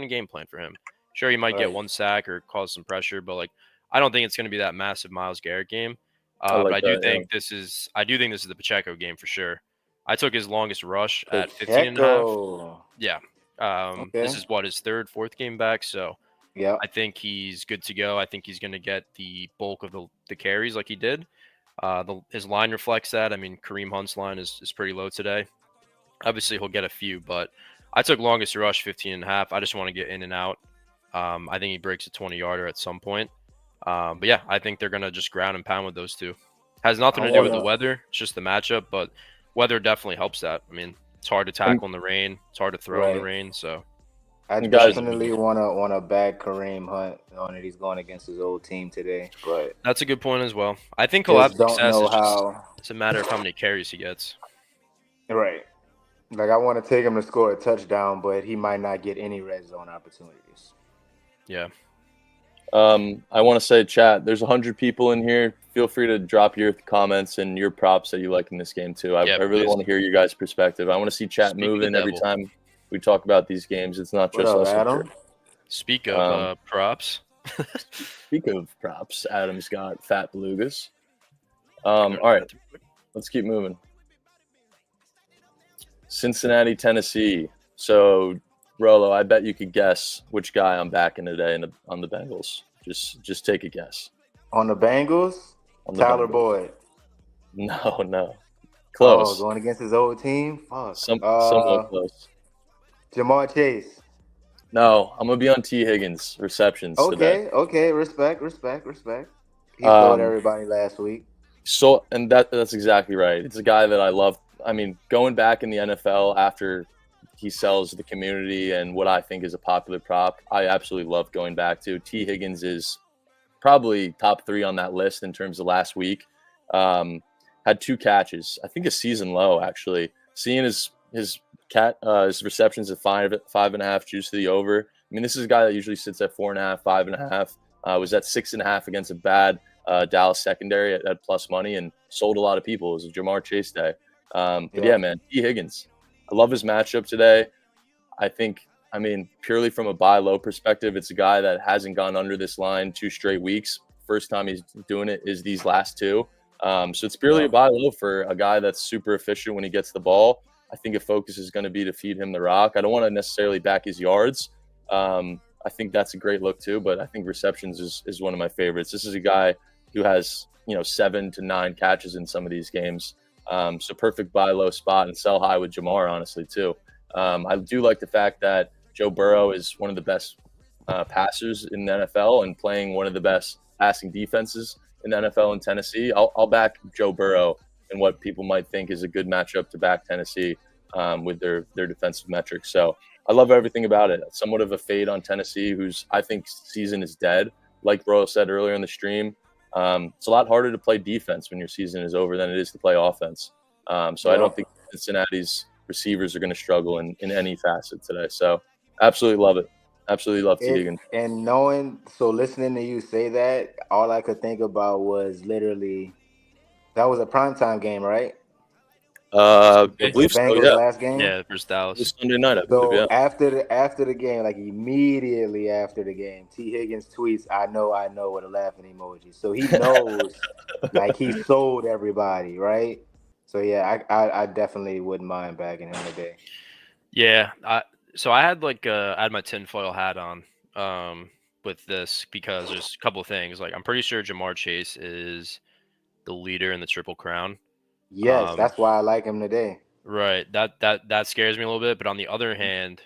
a game plan for him. Sure, he might get 1 sack or cause some pressure, but like, I don't think it's going to be that massive Myles Garrett game. But I do think this is the Pacheco game for sure. I took his longest rush at 15.5. Yeah. This is his 3rd, 4th game back, so. Yeah, I think he's good to go. I think he's going to get the bulk of the carries like he did. His line reflects that. I mean, Kareem Hunt's line is pretty low today. Obviously, he'll get a few, but I took longest rush 15.5. I just want to get in and out. I think he breaks a 20-yarder at some point. But yeah, I think they're going to just ground and pound with those two. Has nothing to do with the weather. It's just the matchup, but weather definitely helps that. I mean, it's hard to tackle in the rain. It's hard to throw in the rain, so. I definitely want to back Kareem Hunt, knowing that he's going against his old team today. But that's a good point as well. I think he'll have success. It's a matter of how many carries he gets. Right. Like, I want to take him to score a touchdown, but he might not get any red zone opportunities. Yeah. I want to say, chat, there's 100 people in here. Feel free to drop your comments and your props that you like in this game, too. I really want to hear your guys' perspective. I want to see chat moving every time we talk about these games. It's not just us. Adam? Speak of props. Speak of props, Adam's got fat belugas. All right, let's keep moving. Cincinnati, Tennessee. So, Rolo, I bet you could guess which guy I'm backing today on the Bengals. Just take a guess. On the Bengals? Tyler Boyd. No. Close. Going against his old team? Fuck. Somewhat close. Jamar Chase. No, I'm going to be on T. Higgins receptions today. Okay. Respect. He killed everybody last week. So, and that's exactly right. It's a guy that I love. I mean, going back in the NFL after he sells the community and what I think is a popular prop, I absolutely love going back to. T. Higgins is probably top 3 on that list in terms of last week. Had 2 catches. I think a season low, actually. Seeing his His receptions at 5.5, juice to the over. I mean, this is a guy that usually sits at 4.5, 5.5. Was at 6.5 against a bad Dallas secondary at plus money and sold a lot of people. It was a Jamar Chase day. But yeah, man, T. Higgins. I love his matchup today. I mean, purely from a buy low perspective, it's a guy that hasn't gone under this line 2 straight weeks. First time he's doing it is these last 2. So it's purely a buy low for a guy that's super efficient when he gets the ball. I think a focus is going to be to feed him the rock. I don't want to necessarily back his yards. I think that's a great look too, but I think receptions is one of my favorites. This is a guy who has, 7 to 9 catches in some of these games. So perfect buy low spot and sell high with Jamar, honestly, too. I do like the fact that Joe Burrow is one of the best passers in the NFL and playing one of the best passing defenses in the NFL in Tennessee. I'll back Joe Burrow in what people might think is a good matchup to back Tennessee with their defensive metrics. So I love everything about it. Somewhat of a fade on Tennessee, whose I think season is dead. Like Bro said earlier in the stream, it's a lot harder to play defense when your season is over than it is to play offense. I don't think Cincinnati's receivers are going to struggle in any facet today. So absolutely love it. Absolutely love T. Higgins. And listening to you say that, all I could think about was literally that was a primetime game, right? I believe so, Bengals last game. Yeah, versus Dallas. This Sunday night, I believe, yeah. After the game, like immediately after the game, T. Higgins tweets, I know with a laughing emoji. So he knows like he sold everybody, right? So yeah, I definitely wouldn't mind bagging him today. Yeah, so I had I had my tinfoil hat on with this because there's a couple of things. Like I'm pretty sure Jamar Chase is the leader in the Triple Crown. Yes, that's why I like him today. Right. That scares me a little bit. But on the other hand,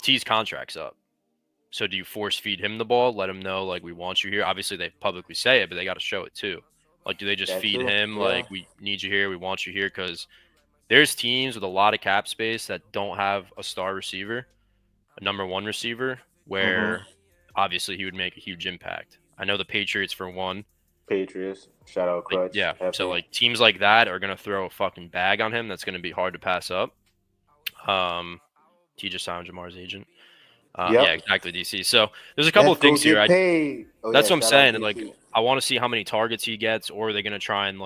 T's contract's up. So do you force feed him the ball? Let him know, like, we want you here. Obviously, they publicly say it, but they got to show it too. Like, do they just feed him, like, we need you here, we want you here? Because there's teams with a lot of cap space that don't have a star receiver, a number 1 receiver, where obviously he would make a huge impact. I know the Patriots, for one. Patriots, shout out Clutch. Yeah, so like teams like that are gonna throw a fucking bag on him. That's gonna be hard to pass up. T just signed Jamar's agent. Yeah, exactly, DC. So there's a couple of things here. That's what I'm saying. And like, I want to see how many targets he gets, or are they gonna try and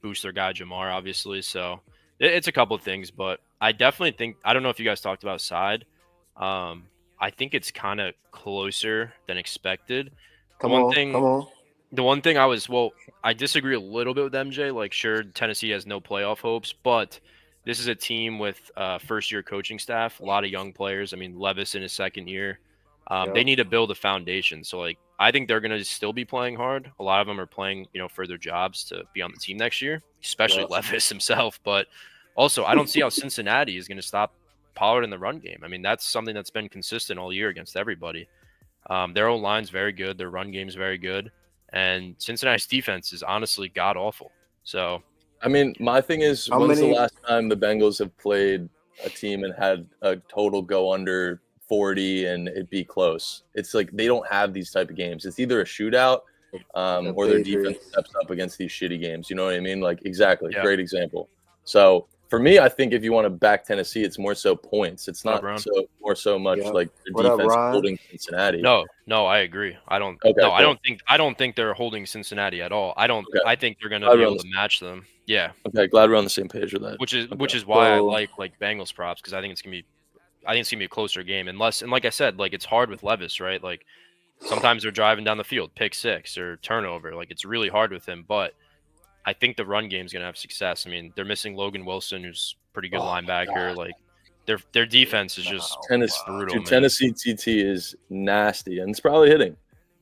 boost their guy Jamar? Obviously, so it's a couple of things. But I definitely think, I don't know if you guys talked about side. I think it's kind of closer than expected. Come on. The one thing I disagree a little bit with MJ. Like, sure, Tennessee has no playoff hopes, but this is a team with first-year coaching staff, a lot of young players. I mean, Levis in his second year. They need to build a foundation. So, like, I think they're going to still be playing hard. A lot of them are playing, for their jobs to be on the team next year, especially Levis himself. But also, I don't see how Cincinnati is going to stop Pollard in the run game. I mean, that's something that's been consistent all year against everybody. Their own line's very good. Their run game's very good. And Cincinnati's defense is honestly god-awful. So, I mean, my thing is, when's the last time the Bengals have played a team and had a total go under 40 and it be close? It's like they don't have these type of games. It's either a shootout or their defense steps up against these shitty games. You know what I mean? Like, exactly. Yeah. Great example. So, for me, I think if you want to back Tennessee, it's more so points. It's not so much like their defense holding Cincinnati. No, I agree. I don't think they're holding Cincinnati at all. I think they're going to be able to match them. Yeah. Okay, glad we're on the same page with that. Which is why I like Bengals props, because I think it's gonna be a closer game. And like I said, like, it's hard with Levis, right? Like, sometimes they're driving down the field, pick six or turnover. Like, it's really hard with him, but I think the run game's going to have success. I mean, they're missing Logan Wilson, who's a pretty good linebacker. God. Like, their defense is just brutal. Dude, Tennessee TT is nasty, and it's probably hitting.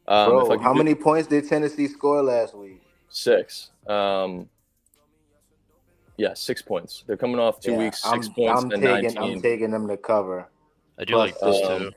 Bro, how many points did Tennessee score last week? 6. 6 points. They're coming off 2 weeks, 6 points, and 19. I'm taking them to cover. I do like this too.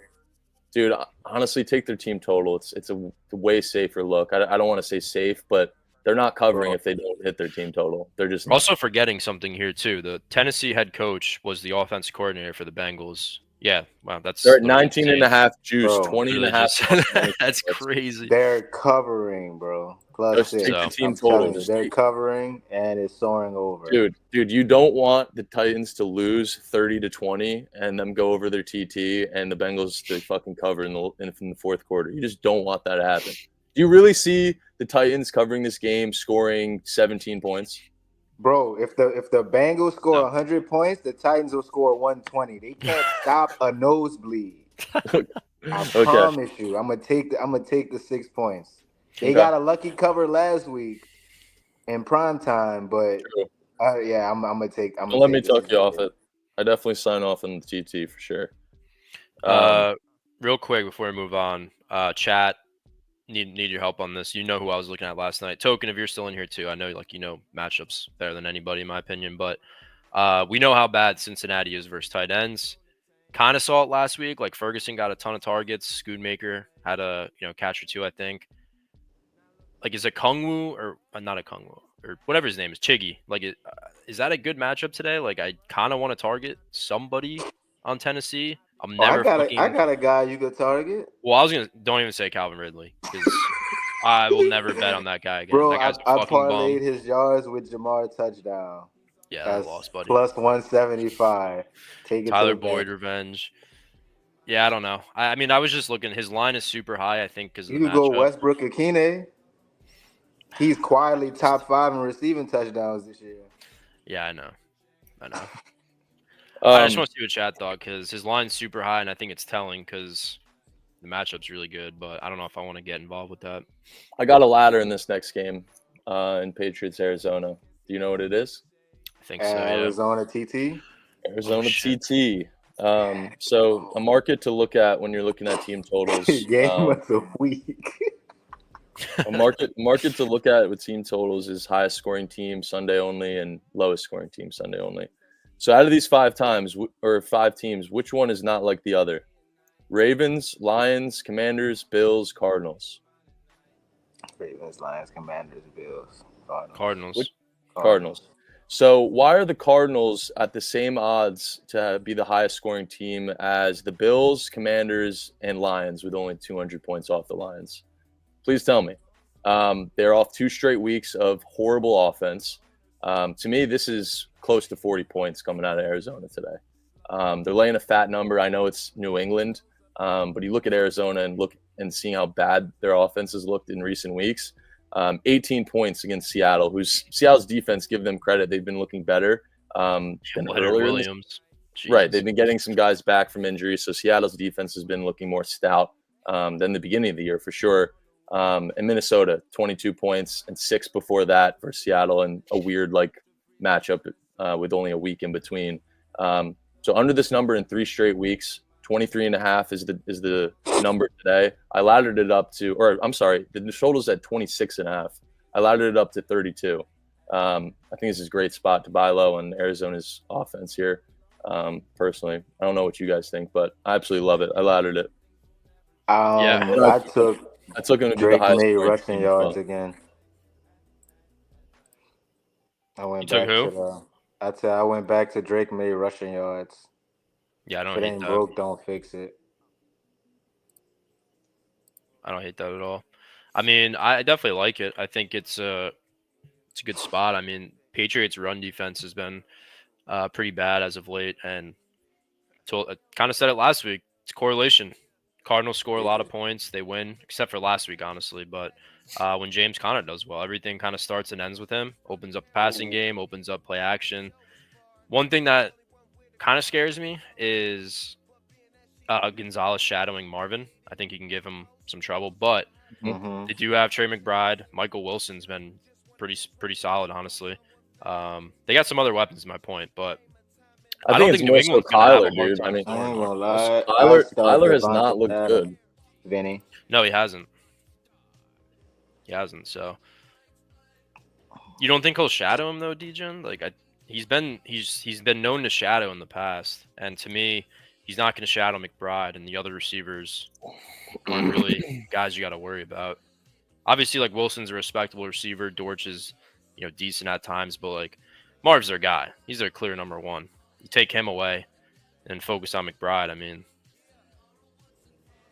Dude, honestly, take their team total. It's a way safer look. I don't want to say safe, but they're not covering if they don't hit their team total. They're just also forgetting something here too. The Tennessee head coach was the offensive coordinator for the Bengals Yeah, wow, that's They're at 19.5 juice, Bro, 20.5. That's crazy. They're covering, bro. Plus Just take the 6. team I'm total. telling you, they're covering and it's soaring over. Dude, you don't want the Titans to lose 30-20 and them go over their TT and the Bengals to fucking cover in the fourth quarter. You just don't want that to happen. Do you really see the Titans covering this game, scoring 17 points? Bro, if the Bengals score 100 points, the Titans will score 120. They can't stop a nosebleed. I promise you. I'm gonna take the 6 points. They got a lucky cover last week in prime time, but I'm gonna take. Let me talk you off it. I definitely sign off on the TT for sure. Real quick before we move on, chat. Need your help on this. You know who I was looking at last night. Token, if you're still in here too, I know matchups better than anybody in my opinion, but we know how bad Cincinnati is versus tight ends. Kind of saw it last week. Like Ferguson got a ton of targets. Schoonmaker had a catch or two, I think. Like, is it Kungwu or not a Kungwu or whatever his name is, Chiggy? Like, is that a good matchup today? Like, I kind of want to target somebody on Tennessee. I got a guy you could target. Well, don't even say Calvin Ridley because I will never bet on that guy again. Bro, that guy's I parlayed his yards with Jamar touchdown. Yeah, I lost, buddy. Plus 175. Take it Tyler Boyd revenge. Yeah, I don't know. I mean, I was just looking. His line is super high, I think, because you could go Westbrook Akine. He's quietly top 5 in receiving touchdowns this year. Yeah, I know. I just want to see what chat thought because his line's super high, and I think it's telling because the matchup's really good. But I don't know if I want to get involved with that. I got a ladder in this next game in Patriots Arizona. Do you know what it is? I think so. Yeah. Arizona TT. Arizona TT. So a market to look at when you're looking at team totals. Game of the week. A market to look at with team totals is highest scoring team Sunday only and lowest scoring team Sunday only. So out of these 5 teams, which one is not like the other? Ravens, Lions, Commanders, Bills, Cardinals. Ravens, Lions, Commanders, Bills, Cardinals. So why are the Cardinals at the same odds to be the highest scoring team as the Bills, Commanders, and Lions with only 200 points off the Lions? Please tell me. They're off 2 straight weeks of horrible offense. To me, this is close to 40 points coming out of Arizona today. They're laying a fat number. I know it's New England, but you look at Arizona and seeing how bad their offense has looked in recent weeks. 18 points against Seattle, Seattle's defense, give them credit. They've been looking better than earlier. Williams. Right. They've been getting some guys back from injury. So Seattle's defense has been looking more stout than the beginning of the year for sure. And Minnesota, 22 points and 6 before that for Seattle, and a weird matchup with only a week in between. So under this number in 3 straight weeks, 23.5 is the number today. I laddered it up to, the total's at 26.5. I laddered it up to 32. I think this is a great spot to buy low on Arizona's offense here. Personally, I don't know what you guys think, but I absolutely love it. I laddered it. I took him to Drake be the highest May rushing yards again. I went back to I went back to Drake May rushing yards. Yeah, I don't hate that. If it ain't broke, don't fix it. I don't hate that at all. I mean, I definitely like it. I think it's a good spot. I mean, Patriots' run defense has been pretty bad as of late, and I kind of said it last week. It's correlation. Cardinals score a lot of points. They win, except for last week, honestly. But when James Conner does well, everything kind of starts and ends with him. Opens up the passing game, opens up play action. One thing that kind of scares me is Gonzalez shadowing Marvin. I think he can give him some trouble. But they do have Trey McBride. Michael Wilson's been pretty solid, honestly. They got some other weapons, my point, but I don't think New England's Kyler, dude. I mean, I ain't gonna lie. Kyler has not looked good. Vinny. No, he hasn't. So you don't think he'll shadow him though, Degen? He's been known to shadow in the past, and to me, he's not going to shadow McBride, and the other receivers aren't really guys you got to worry about. Obviously, Wilson's a respectable receiver. Dortch is, decent at times, but Marv's their guy. He's their clear number one. You take him away, and focus on McBride. I mean,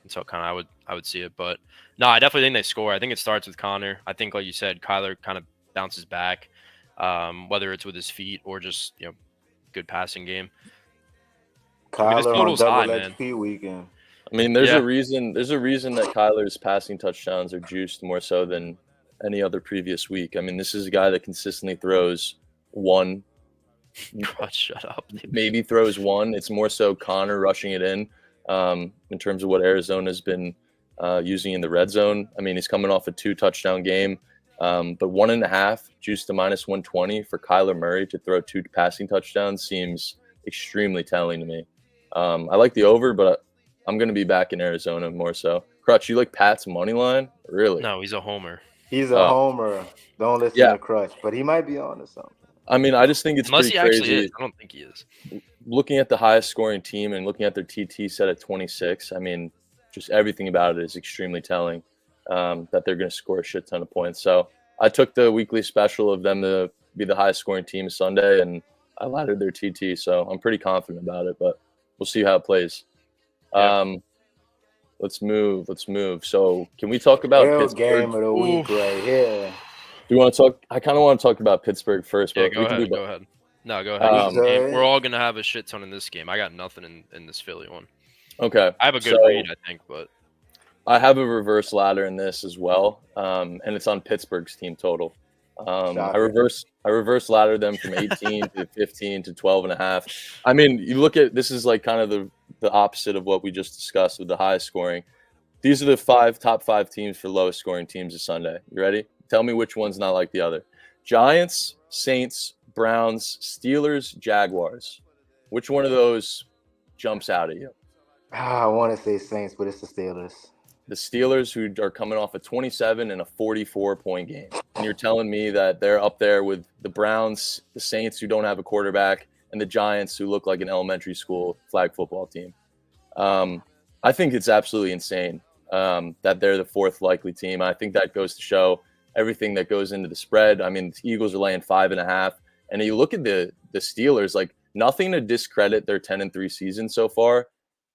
so kind of I would see it, but no, I definitely think they score. I think it starts with Connor. I think, like you said, Kyler kind of bounces back, whether it's with his feet or just good passing game. Kyler on double XP weekend. I mean, there's a reason. There's a reason that Kyler's passing touchdowns are juiced more so than any other previous week. I mean, this is a guy that consistently throws one. God, shut up. Maybe throws one. It's more so Connor rushing it in terms of what Arizona's been using in the red zone. I mean, he's coming off a 2-touchdown game, but 1.5 juiced to -120 for Kyler Murray to throw 2 passing touchdowns seems extremely telling to me. I like the over, but I'm going to be back in Arizona more so. Crutch, you like Pat's money line? Really? No, he's a homer. He's a homer. Don't listen to Crutch, but he might be on to something. I mean, I just think it's Unless pretty he actually crazy. Is. I don't think he is. Looking at the highest scoring team and looking at their TT set at 26, I mean, just everything about it is extremely telling that they're going to score a shit ton of points. So I took the weekly special of them to be the highest scoring team Sunday, and I laddered their TT. So I'm pretty confident about it, but we'll see how it plays. Yeah. Let's move. So can we talk about Pittsburgh? Game of the week right here. Do you want to talk? I kind of want to talk about Pittsburgh first. Yeah, but go ahead. No, go ahead. We're all going to have a shit ton in this game. I got nothing in this Philly one. Okay. I have a good read, I think, but I have a reverse ladder in this as well, and it's on Pittsburgh's team total. I reverse ladder them from 18 to 15 to 12.5. I mean, you look at this is like kind of the opposite of what we just discussed with the highest scoring. These are the top 5 teams for lowest scoring teams of Sunday. You ready? Tell me which one's not like the other. Giants, Saints, Browns, Steelers, Jaguars. Which one of those jumps out at you? I want to say Saints, but it's the Steelers. The Steelers, who are coming off a 27 and a 44-point game. And you're telling me that they're up there with the Browns, the Saints, who don't have a quarterback, and the Giants, who look like an elementary school flag football team. I think it's absolutely insane that they're the 4th likely team. I think that goes to show everything that goes into the spread. I mean, the Eagles are laying 5.5. And you look at the Steelers, like nothing to discredit their 10-3 season so far,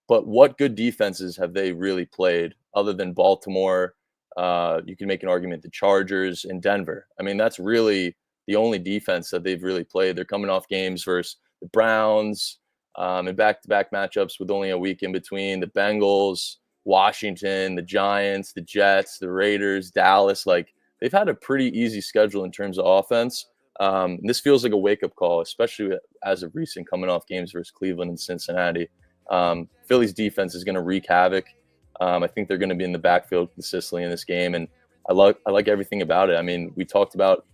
but what good defenses have they really played other than Baltimore? You can make an argument the Chargers and Denver. I mean, that's really the only defense that they've really played. They're coming off games versus the Browns and back-to-back matchups with only a week in between. The Bengals, Washington, the Giants, the Jets, the Raiders, Dallas. Like they've had a pretty easy schedule in terms of offense. This feels like a wake-up call, especially as of recent, coming off games versus Cleveland and Cincinnati. Philly's defense is going to wreak havoc. I think they're going to be in the backfield consistently in this game, and I like everything about it. I mean, we talked about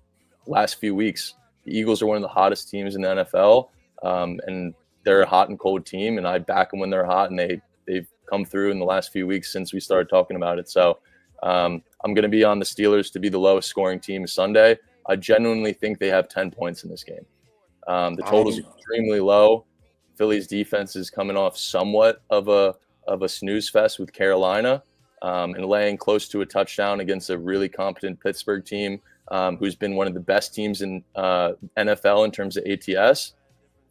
last few weeks. The Eagles are one of the hottest teams in the NFL, and they're a hot and cold team, and I back them when they're hot, and they've come through in the last few weeks since we started talking about it. So I'm going to be on the Steelers to be the lowest scoring team Sunday. I genuinely think they have 10 points in this game. The total's extremely low. Philly's defense is coming off somewhat of a snooze fest with Carolina and laying close to a touchdown against a really competent Pittsburgh team who's been one of the best teams in NFL in terms of ATS.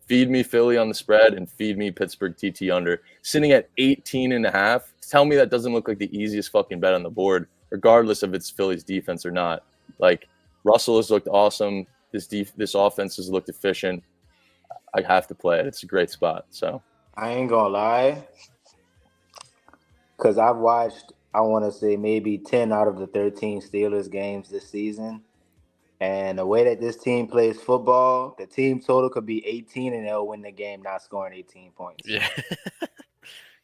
Feed me Philly on the spread and feed me Pittsburgh TT under. Sitting at 18.5. Tell me that doesn't look like the easiest fucking bet on the board, regardless of it's Philly's defense or not. Like Russell has looked awesome. This offense has looked efficient. I have to play it. It's a great spot. So I ain't gonna lie, because I've watched, I want to say maybe 10 out of the 13 Steelers games this season, and the way that this team plays football, the team total could be 18 and they'll win the game not scoring 18 points. Yeah.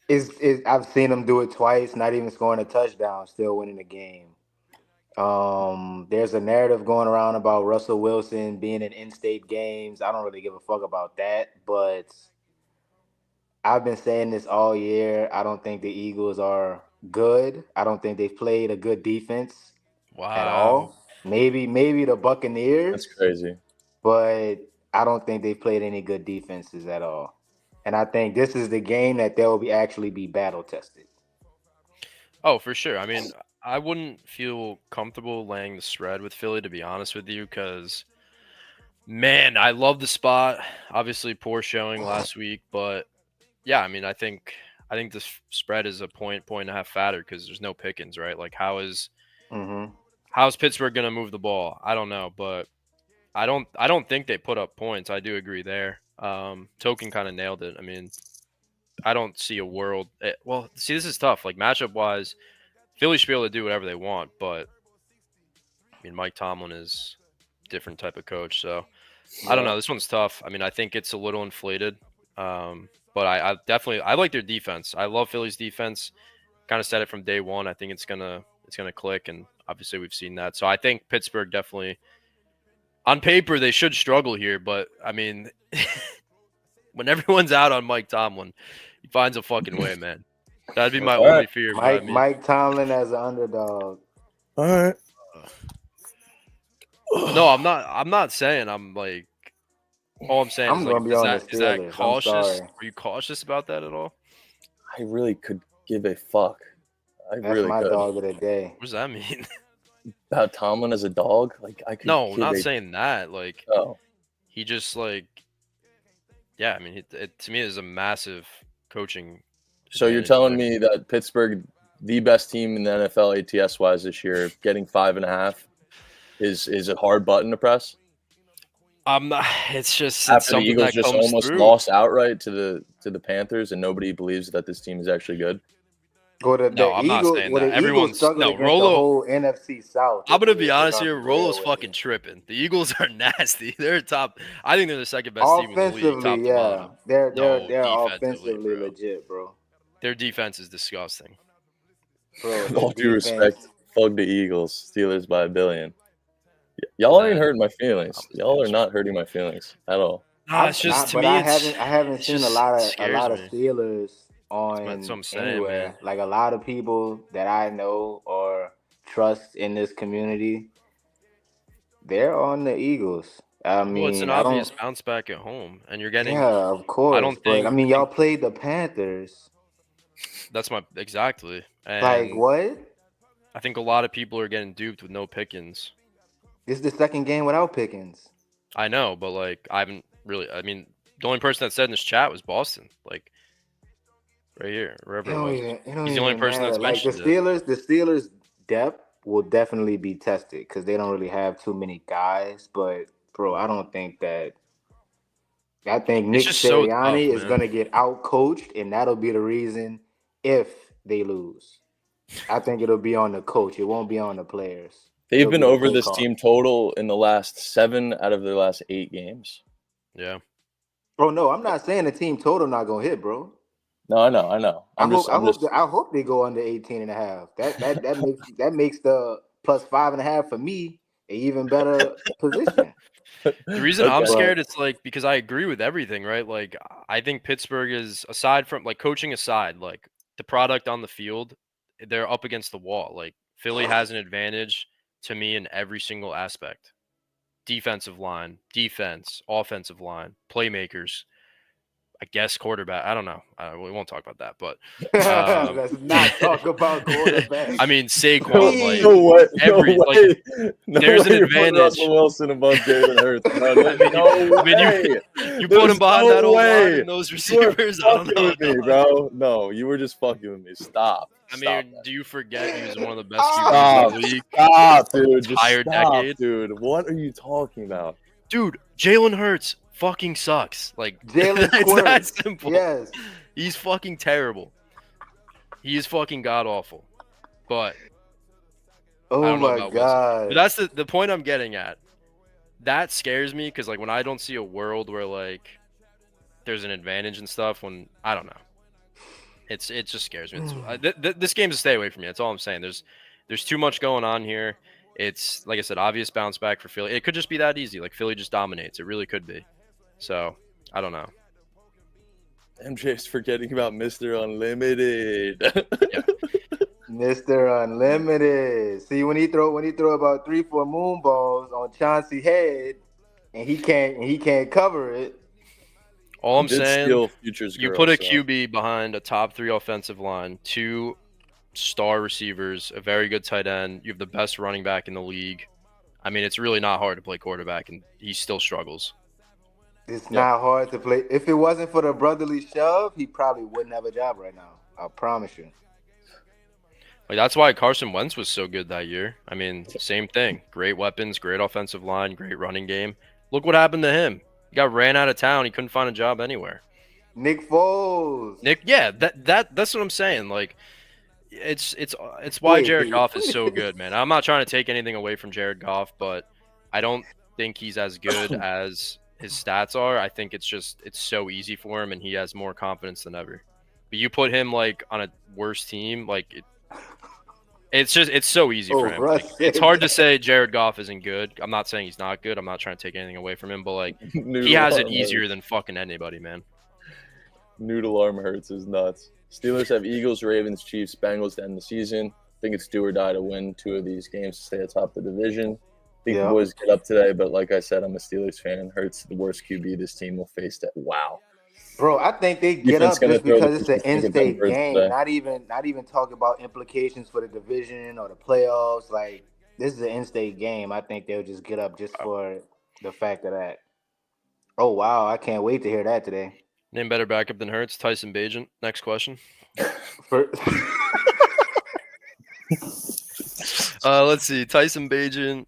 I've seen them do it twice, not even scoring a touchdown, still winning the game. There's a narrative going around about Russell Wilson being in in-state games. I don't really give a fuck about that, but I've been saying this all year. I don't think the Eagles are good. I don't think they've played a good defense at all. Maybe the Buccaneers. That's crazy. But I don't think they've played any good defenses at all. And I think this is the game that they'll actually be battle tested. Oh, for sure. I mean, I wouldn't feel comfortable laying the spread with Philly, to be honest with you, because, man, I love the spot. Obviously, poor showing last week, but Yeah, I mean, I think the spread is a point and a half fatter because there's no Pickens, right? Like, how's Pittsburgh gonna move the ball? I don't know, but I don't think they put up points. I do agree there. Token kind of nailed it. I mean, I don't see a world. Well, see, this is tough. Like, matchup wise, Philly should be able to do whatever they want, but I mean, Mike Tomlin is a different type of coach, so I don't know. This one's tough. I mean, I think it's a little inflated, but I definitely like their defense. I love Philly's defense. Kind of said it from day one. I think it's gonna click, and obviously we've seen that. So I think Pittsburgh definitely, on paper, they should struggle here, but I mean, when everyone's out on Mike Tomlin, he finds a fucking way, man. That'd be my only fear. Mike Tomlin as an underdog. All right. No, I'm not saying I'm like. All I'm saying is that cautious? Are you cautious about that at all? I really could give a fuck. That's my dog of the day. What does that mean? About Tomlin as a dog? Like, I could. No, not saying that. Like, he just like. Yeah, I mean, it to me is a massive coaching. So you're telling me that Pittsburgh, the best team in the NFL ATS wise this year, getting 5.5, is a hard button to press? I'm not. It's just after the Eagles just almost lost outright to the Panthers, and nobody believes that this team is actually good. I'm not saying that. Everyone's Rolo. The whole NFC South. I'm gonna be honest here. Rolo's fucking tripping. The Eagles are nasty. They're top. I think they're the second best team in the league. Top to bottom. They're offensively legit, bro. Their defense is disgusting. Bro, all due respect, fuck the Eagles. Steelers by 1 billion. Y'all ain't hurting my feelings. Y'all are not hurting my feelings at all. No, it's just to me. I haven't seen a lot of Steelers on anywhere. Like, a lot of people that I know or trust in this community, they're on the Eagles. I mean, it's an obvious bounce back at home, and you're getting. Yeah, of course. Y'all played the Panthers. That's exactly. And like, what? I think a lot of people are getting duped with no Pickens. This is the second game without Pickens. I know, but like, I haven't really. I mean, the only person that said in this chat was Boston. Like, right here, wherever it was. He's the only person that's mentioned the Steelers' depth will definitely be tested because they don't really have too many guys. But bro, I don't think that. I think Nick Sirianni is going to get out coached, and that'll be the reason if they lose. I think it'll be on the coach. It won't be on the players. They've been over this team total in the last 7 out of their last 8 games. Yeah. Bro, no, I'm not saying the team total not gonna hit, bro. No, I know. I hope they go under 18.5. That makes the plus 5.5 for me an even better position. The reason I'm scared, it's like because I agree with everything, right? Like, I think Pittsburgh is, aside from like coaching aside, like the product on the field, they're up against the wall. Like, Philly has an advantage to me in every single aspect. Defensive line, defense, offensive line, playmakers, I guess quarterback. I don't know. We won't talk about that, but let's not talk about quarterback. I mean, Saquon, there's an advantage. Russell Wilson above Jalen Hurts. You put him behind that old line and those receivers. I don't know, with me, bro. No, you were just fucking with me. Stop. Do you forget he was one of the best QBs in the league? Stop, dude. Entire decade, dude. What are you talking about, dude? Jalen Hurts fucking sucks. Like, it's that simple. Yes, he's fucking terrible. He is fucking god awful. But oh my god, but that's the point I'm getting at. That scares me because like when I don't see a world where like there's an advantage and stuff, when I don't know, it just scares me. This game's a stay away from me. That's all I'm saying. There's too much going on here. It's like I said, obvious bounce back for Philly. It could just be that easy. Like, Philly just dominates. It really could be. So, I don't know. MJ's forgetting about Mr. Unlimited. Yeah. Mr. Unlimited. See, when he throw about 3-4 moon balls on Chauncey's head, and he can't cover it. All I'm saying, you put a QB behind a top 3 offensive line, 2 star receivers, a very good tight end. You have the best running back in the league. I mean, it's really not hard to play quarterback, and he still struggles. It's not hard to play. If it wasn't for the brotherly shove, he probably wouldn't have a job right now. I promise you. Like that's why Carson Wentz was so good that year. I mean, same thing. Great weapons, great offensive line, great running game. Look what happened to him. He got ran out of town. He couldn't find a job anywhere. Nick Foles. That's what I'm saying. Like, it's why Jared Goff is so good, man. I'm not trying to take anything away from Jared Goff, but I don't think he's as good as his stats are. I think it's so easy for him, and he has more confidence than ever. But you put him like on a worse team, like it's so easy for him. Like, it's hard to say Jared Goff isn't good. I'm not saying he's not good. I'm not trying to take anything away from him, but like he has it easier than fucking anybody, man. Noodle arm Hurts is nuts. Steelers have Eagles, Ravens, Chiefs, Bengals to end the season. I think it's do or die to win 2 of these games to stay atop the division. I think the boys get up today, but like I said, I'm a Steelers fan. Hurts the worst QB this team will face. Wow. Bro, I think they get up just because it's an in-state game. Not even talking about implications for the division or the playoffs. Like, this is an in-state game. I think they'll just get up just for the fact of that. Oh, wow. I can't wait to hear that today. Name better backup than Hurts, Tyson Bagent. Next question. Let's see. Tyson Bagent,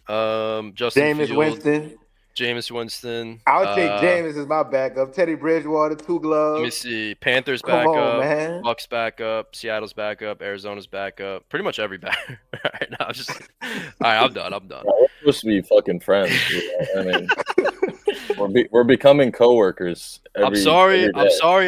Justin Jameis Winston. Jameis Winston. I'll take Jameis as my backup. Teddy Bridgewater, 2 gloves. Let me see. Panthers backup. Bucks backup. Seattle's backup. Arizona's backup. Pretty much every backup. Right now, all right, I'm done. We're supposed to be fucking friends. I mean, we're becoming coworkers. I'm sorry.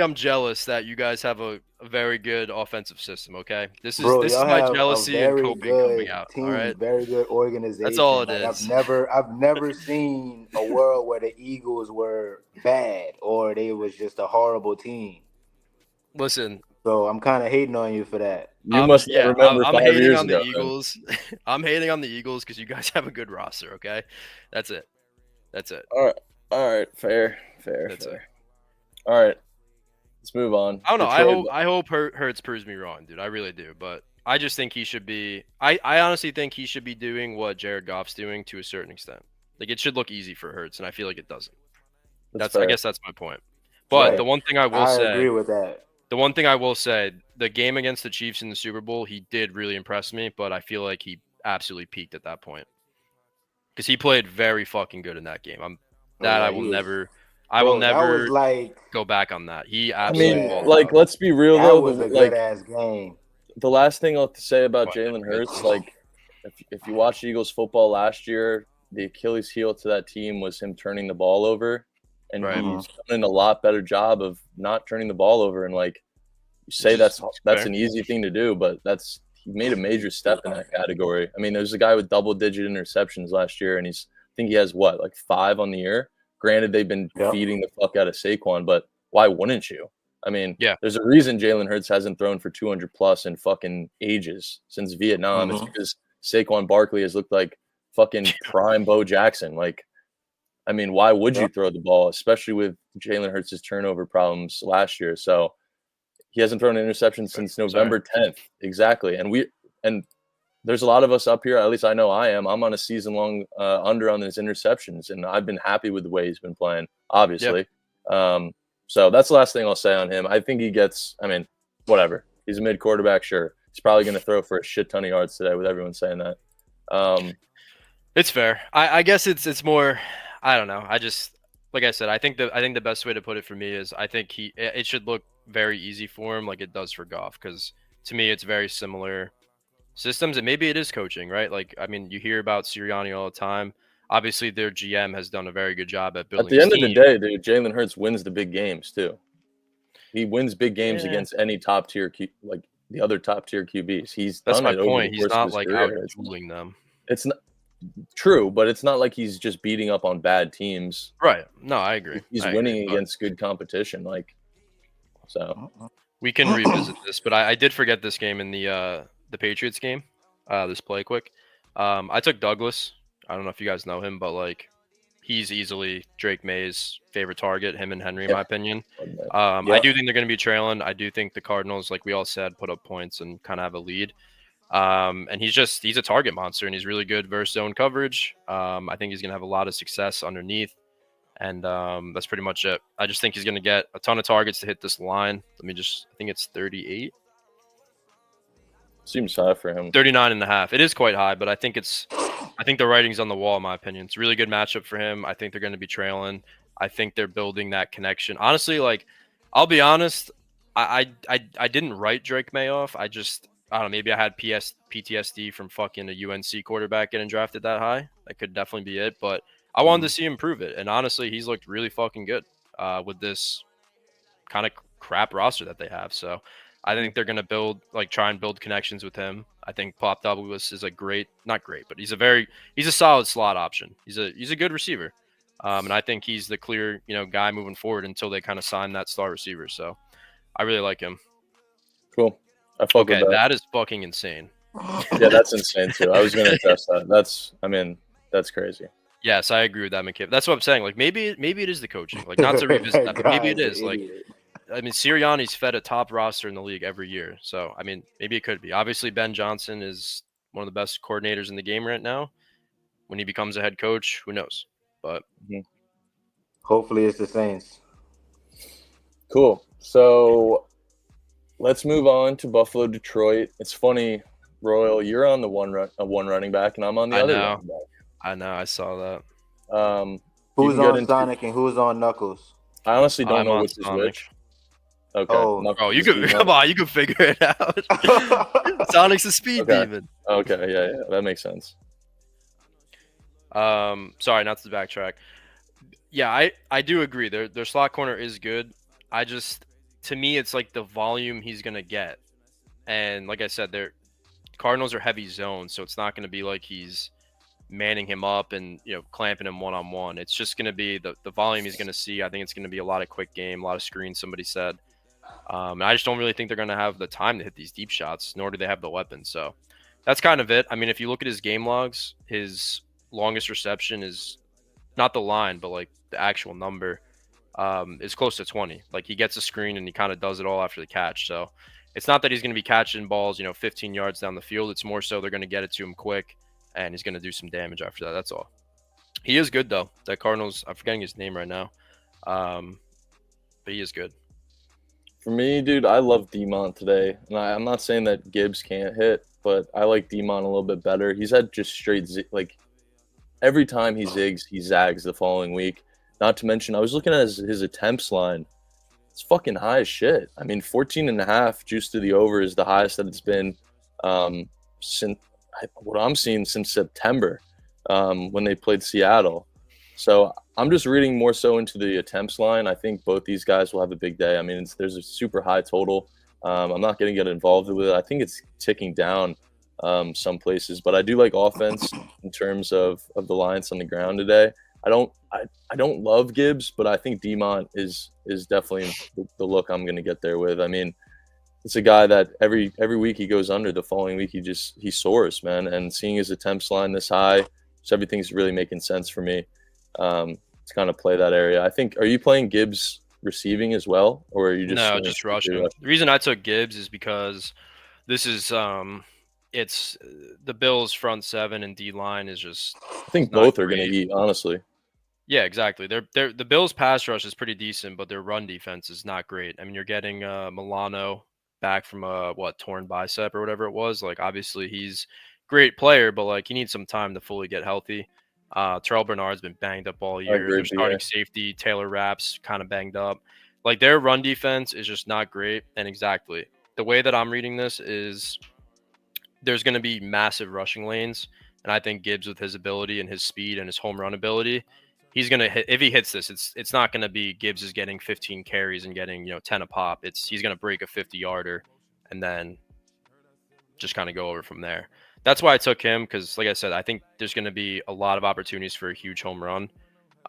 I'm jealous that you guys have a very good offensive system. Okay, this is my jealousy and coping coming out. Team, all right, very good organization. That's all it is. I've never seen a world where the Eagles were bad or they was just a horrible team. Listen. So I'm kind of hating on you for that. You must remember I'm 5 years ago. The Eagles. I'm hating on the Eagles because you guys have a good roster. Okay, that's it. All right. Fair. All right. Let's move on. I don't know. I hope Hurts proves me wrong, dude. I really do. But I just think he should be – I honestly think he should be doing what Jared Goff's doing to a certain extent. Like, it should look easy for Hurts, and I feel like it doesn't. I guess that's my point. But the one thing I will say – I agree with that. The one thing I will say, the game against the Chiefs in the Super Bowl, he did really impress me, but I feel like he absolutely peaked at that point. Because he played very fucking good in that game. I will never go back on that. He absolutely let's be real though. That was a good ass game. The last thing I'll have to say about Jalen Hurts, like if you watched Eagles football last year, the Achilles heel to that team was him turning the ball over. And he's done a lot better job of not turning the ball over. And like you say, that's an easy thing to do, but he made a major step in that category. I mean, there's a guy with double-digit interceptions last year, and I think he has 5 on the year. Granted, they've been feeding the fuck out of Saquon, but why wouldn't you? I mean, there's a reason Jalen Hurts hasn't thrown for 200 plus in fucking ages since Vietnam. It's because Saquon Barkley has looked like fucking prime Bo Jackson. Like, I mean, why would you throw the ball, especially with Jalen Hurts' turnover problems last year? So he hasn't thrown an interception since November 10th. Exactly. And there's a lot of us up here, at least I know I am. I'm on a season-long under on his interceptions, and I've been happy with the way he's been playing, obviously. Yep. So that's the last thing I'll say on him. I think he gets – I mean, whatever. He's a mid-quarterback, sure. He's probably going to throw for a shit ton of yards today with everyone saying that. It's fair. I guess it's more – I don't know. I just – like I said, I think the best way to put it for me is I think it should look very easy for him like it does for Goff, because to me it's very similar systems, and maybe it is coaching, right? Like, I mean, you hear about Sirianni all the time. Obviously, their GM has done a very good job at building. At the end of the day, dude, Jalen Hurts wins the big games too. He wins big games against any top tier, like the other top tier QBs. That's my point. He's not like out dueling them. It's not true, but it's not like he's just beating up on bad teams. Right. No, I agree. He's winning against good competition. Like, so we can revisit this, but I did forget this game in the Patriots game. This play quick. I took Douglas. I don't know if you guys know him, but like he's easily Drake May's favorite target, him and Henry, in my opinion. I do think they're going to be trailing. I do think the Cardinals, like we all said, put up points and kind of have a lead. And he's a target monster, and he's really good versus zone coverage. I think he's going to have a lot of success underneath. And that's pretty much it. I just think he's going to get a ton of targets to hit this line. I think it's 38. Seems high for him. 39.5. It is quite high, but I think the writing's on the wall, in my opinion. It's a really good matchup for him. I think they're going to be trailing. I think they're building that connection. Honestly, like, I'll be honest, I didn't write Drake May off. I don't know, maybe I had PTSD from fucking a UNC quarterback getting drafted that high. That could definitely be it, but I wanted to see him prove it. And honestly, he's looked really fucking good with this kind of crap roster that they have. So I think they're going to try and build connections with him. I think Pop Douglas is not great, but he's a solid slot option. He's a good receiver. And I think he's the clear, guy moving forward until they kind of sign that star receiver. So I really like him. Cool. Okay, that is fucking insane. Yeah, that's insane too. I was going to address that. That's crazy. Yes, I agree with that, McKibb. That's what I'm saying. Like, maybe it is the coaching. Like, not to revisit that, but maybe it is. Like, Sirianni's fed a top roster in the league every year. So, maybe it could be. Obviously, Ben Johnson is one of the best coordinators in the game right now. When he becomes a head coach, who knows? But hopefully it's the Saints. Cool. So let's move on to Buffalo, Detroit. It's funny, Royal, you're on the one running back, and I'm on the other running back. I know. I saw that. Who's on Sonic and who's on Knuckles? I honestly don't know which is which. Okay. Oh, you can come on. You can figure it out. Sonic's a speed demon. Okay. Yeah. That makes sense. Sorry, not to backtrack. Yeah, I do agree. Their slot corner is good. To me, it's like the volume he's gonna get, and like I said, Cardinals are heavy zone, so it's not gonna be like he's manning him up and clamping him one-on-one. It's just going to be the volume he's going to see. I think it's going to be a lot of quick game, a lot of screens, somebody said. And I just don't really think they're going to have the time to hit these deep shots, nor do they have the weapons. So that's kind of it. If you look at his game logs, his longest reception is not the line, but like the actual number is close to 20. Like, he gets a screen and he kind of does it all after the catch. So it's not that he's going to be catching balls 15 yards down the field. It's more so they're going to get it to him quick, and he's going to do some damage after that. That's all. He is good, though. That Cardinals, I'm forgetting his name right now. But he is good. For me, dude, I love Demont today. And I'm not saying that Gibbs can't hit, but I like Demont a little bit better. He's had just straight, every time he zigs, he zags the following week. Not to mention, I was looking at his attempts line. It's fucking high as shit. 14.5 juice to the over is the highest that it's been since what I'm seeing since September when they played Seattle. So I'm just reading more so into the attempts line. I think both these guys will have a big day. There's a super high total. I'm not going to get involved with it. I think it's ticking down some places, but I do like offense in terms of the Lions on the ground today. I don't love Gibbs, but I think Demont is definitely the look I'm going to get there with. It's a guy that every week he goes under. The following week he soars, man. And seeing his attempts line this high, so everything's really making sense for me. To kind of play that area. I think. Are you playing Gibbs receiving as well, or are you just rushing? The reason I took Gibbs is because this is it's the Bills' front seven and D line is just. I think both are going to eat, honestly. Yeah, exactly. The Bills' pass rush is pretty decent, but their run defense is not great. You're getting Milano back from a torn bicep or whatever it was. Obviously he's a great player, but he needs some time to fully get healthy. Terrell Bernard's been banged up all year. Their starting safety Taylor Rapp's kind of banged up. Their run defense is just not great. And exactly the way that I'm reading this is there's going to be massive rushing lanes, and I think Gibbs, with his ability and his speed and his home run ability, he's going to hit. If he hits this, it's not going to be Gibbs is getting 15 carries and getting 10 a pop. He's going to break a 50-yarder and then just kind of go over from there. That's why I took him, because like I said, I think there's going to be a lot of opportunities for a huge home run.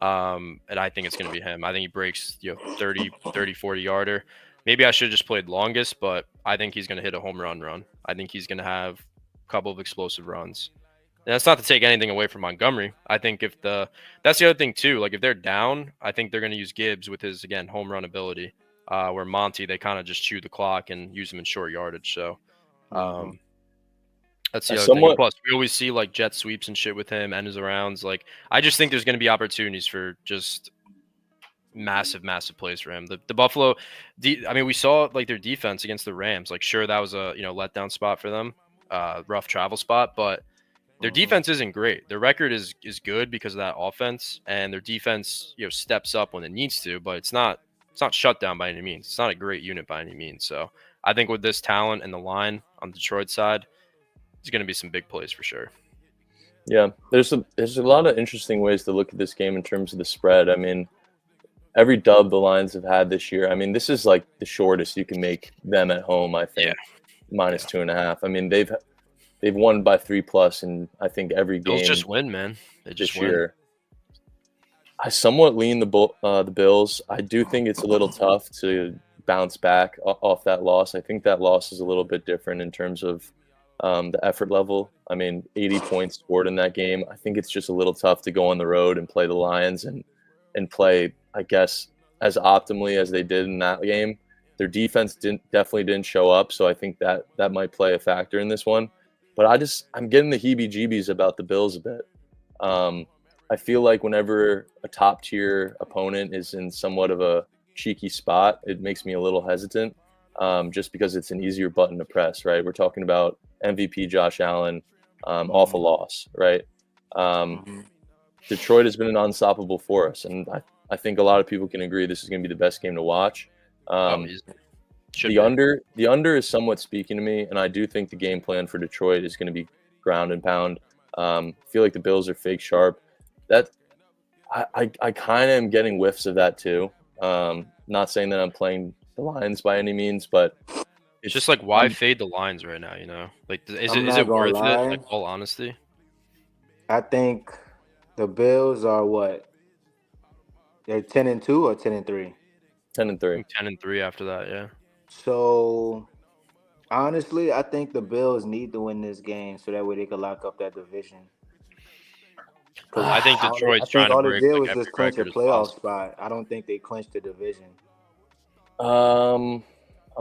And I think it's going to be him. I think he breaks 30, 40-yarder. Maybe I should have just played longest, but I think he's going to hit a home run. I think he's going to have a couple of explosive runs. And that's not to take anything away from Montgomery. I think that's the other thing too. If they're down, I think they're going to use Gibbs with his, again, home run ability, where Monty, they kind of just chew the clock and use him in short yardage. So that's the other thing. Plus, we always see jet sweeps and shit with him and his rounds. I just think there's going to be opportunities for just massive plays for him. The Buffalo, I mean, we saw like their defense against the Rams. Like, sure, that was a letdown spot for them, rough travel spot, but their defense isn't great. Their record is good because of that offense, and their defense steps up when it needs to, but it's not shut down by any means. It's not a great unit by any means. So I think with this talent and the line on the Detroit side, there's going to be some big plays for sure. Yeah, there's a lot of interesting ways to look at this game in terms of the spread. I mean, every dub the Lions have had this year, I mean, this is like the shortest you can make them at home, I think. Minus 2.5. I mean, they've won by 3+ in I think every game. Bills just win, man. They just win. Year. I somewhat lean the Bills. I do think it's a little tough to bounce back off that loss. I think that loss is a little bit different in terms of the effort level. I mean, 80 points scored in that game. I think it's just a little tough to go on the road and play the Lions and play, I guess, as optimally as they did in that game. Their defense definitely didn't show up, so I think that might play a factor in this one. But I'm getting the heebie-jeebies about the Bills a bit. I feel like whenever a top-tier opponent is in somewhat of a cheeky spot, it makes me a little hesitant, just because it's an easier button to press, right? We're talking about MVP Josh Allen off a loss, right? Detroit has been an unstoppable force, and I think a lot of people can agree this is going to be the best game to watch. The under is somewhat speaking to me, and I do think the game plan for Detroit is going to be ground and pound. I feel like the Bills are fake sharp. I kind of am getting whiffs of that too. Not saying that I'm playing the Lions by any means, but it's just like, why fade the Lions right now? Like, is it worth it? Like, all honesty, I think the Bills are what? They're 10-2 or 10-3. 10-3. 10-3 after that, yeah. So, honestly, I think the Bills need to win this game so that way they can lock up that division. I think Detroit's trying to break. All they did was just clinch a playoff spot. I don't think they clinched the division. I'm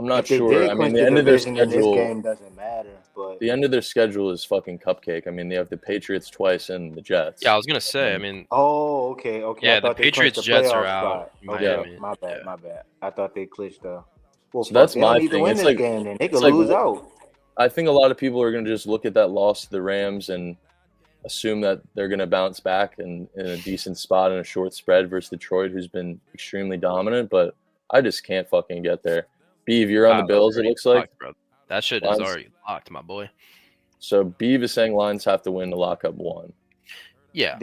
not sure. I mean, the end of their schedule, this game doesn't matter. But the end of their schedule is fucking cupcake. I mean, they have the Patriots twice and the Jets. Yeah, I was gonna say. I mean, okay. Yeah, the Patriots Jets are out. Okay, my bad. I thought they clinched the. Well, so that's my thing. It's like game, then they could lose out. I think a lot of people are going to just look at that loss to the Rams and assume that they're going to bounce back in a decent spot in a short spread versus Detroit, who's been extremely dominant. But I just can't fucking get there. Beav, you're on the Bills, it looks like. Bro. That shit is already locked, my boy. So Beav is saying Lions have to win to lock up one. Yeah.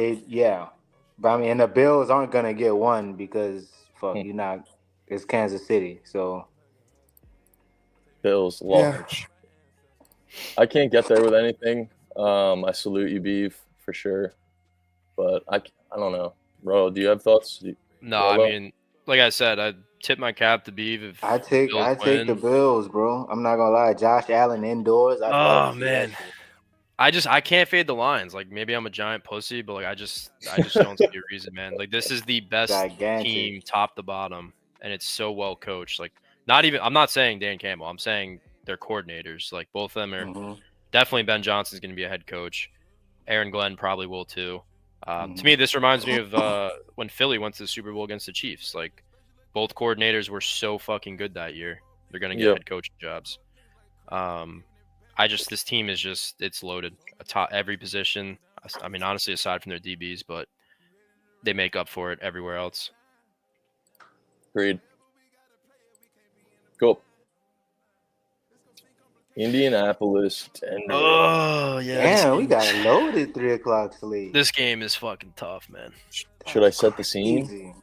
But I mean, and the Bills aren't going to get one because, it's Kansas City, so. Bills large. I can't get there with anything. I salute you, Beav, for sure. But I don't know. Ro, do you have thoughts? No, I mean, like I said, I tip my cap to Beav. If I take the Bills, bro. I'm not gonna lie. Josh Allen indoors. Oh man, I can't fade the Lions. Like, maybe I'm a giant pussy, but like I just don't see a reason, man. Like, this is the best team, top to bottom, and it's so well coached. Like, I'm not saying Dan Campbell. I'm saying their coordinators. Like, both of them are definitely. Ben Johnson's going to be a head coach. Aaron Glenn probably will too. To me, this reminds me of when Philly went to the Super Bowl against the Chiefs. Like, both coordinators were so fucking good that year. They're going to get head coaching jobs. This team is just, it's loaded. Every position. I mean, honestly, aside from their DBs, but they make up for it everywhere else. Agreed. Go. Indianapolis. Denver. Oh, yeah. Damn, we got a loaded 3 o'clock sleep. This game is fucking tough, man. Should I set the scene? Easy.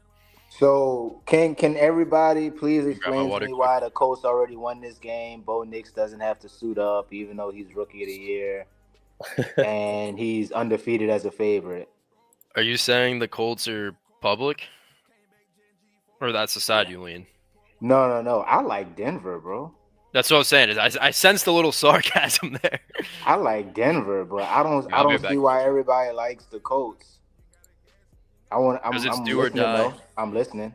So, can everybody please explain to me why the Colts already won this game? Bo Nix doesn't have to suit up, even though he's Rookie of the Year, and he's undefeated as a favorite. Are you saying the Colts are public? Or that's the side you lean? No. I like Denver, bro. That's what I'm saying. I sensed a little sarcasm there. I like Denver, but I don't see why everybody likes the Colts. It's do or die. I'm listening.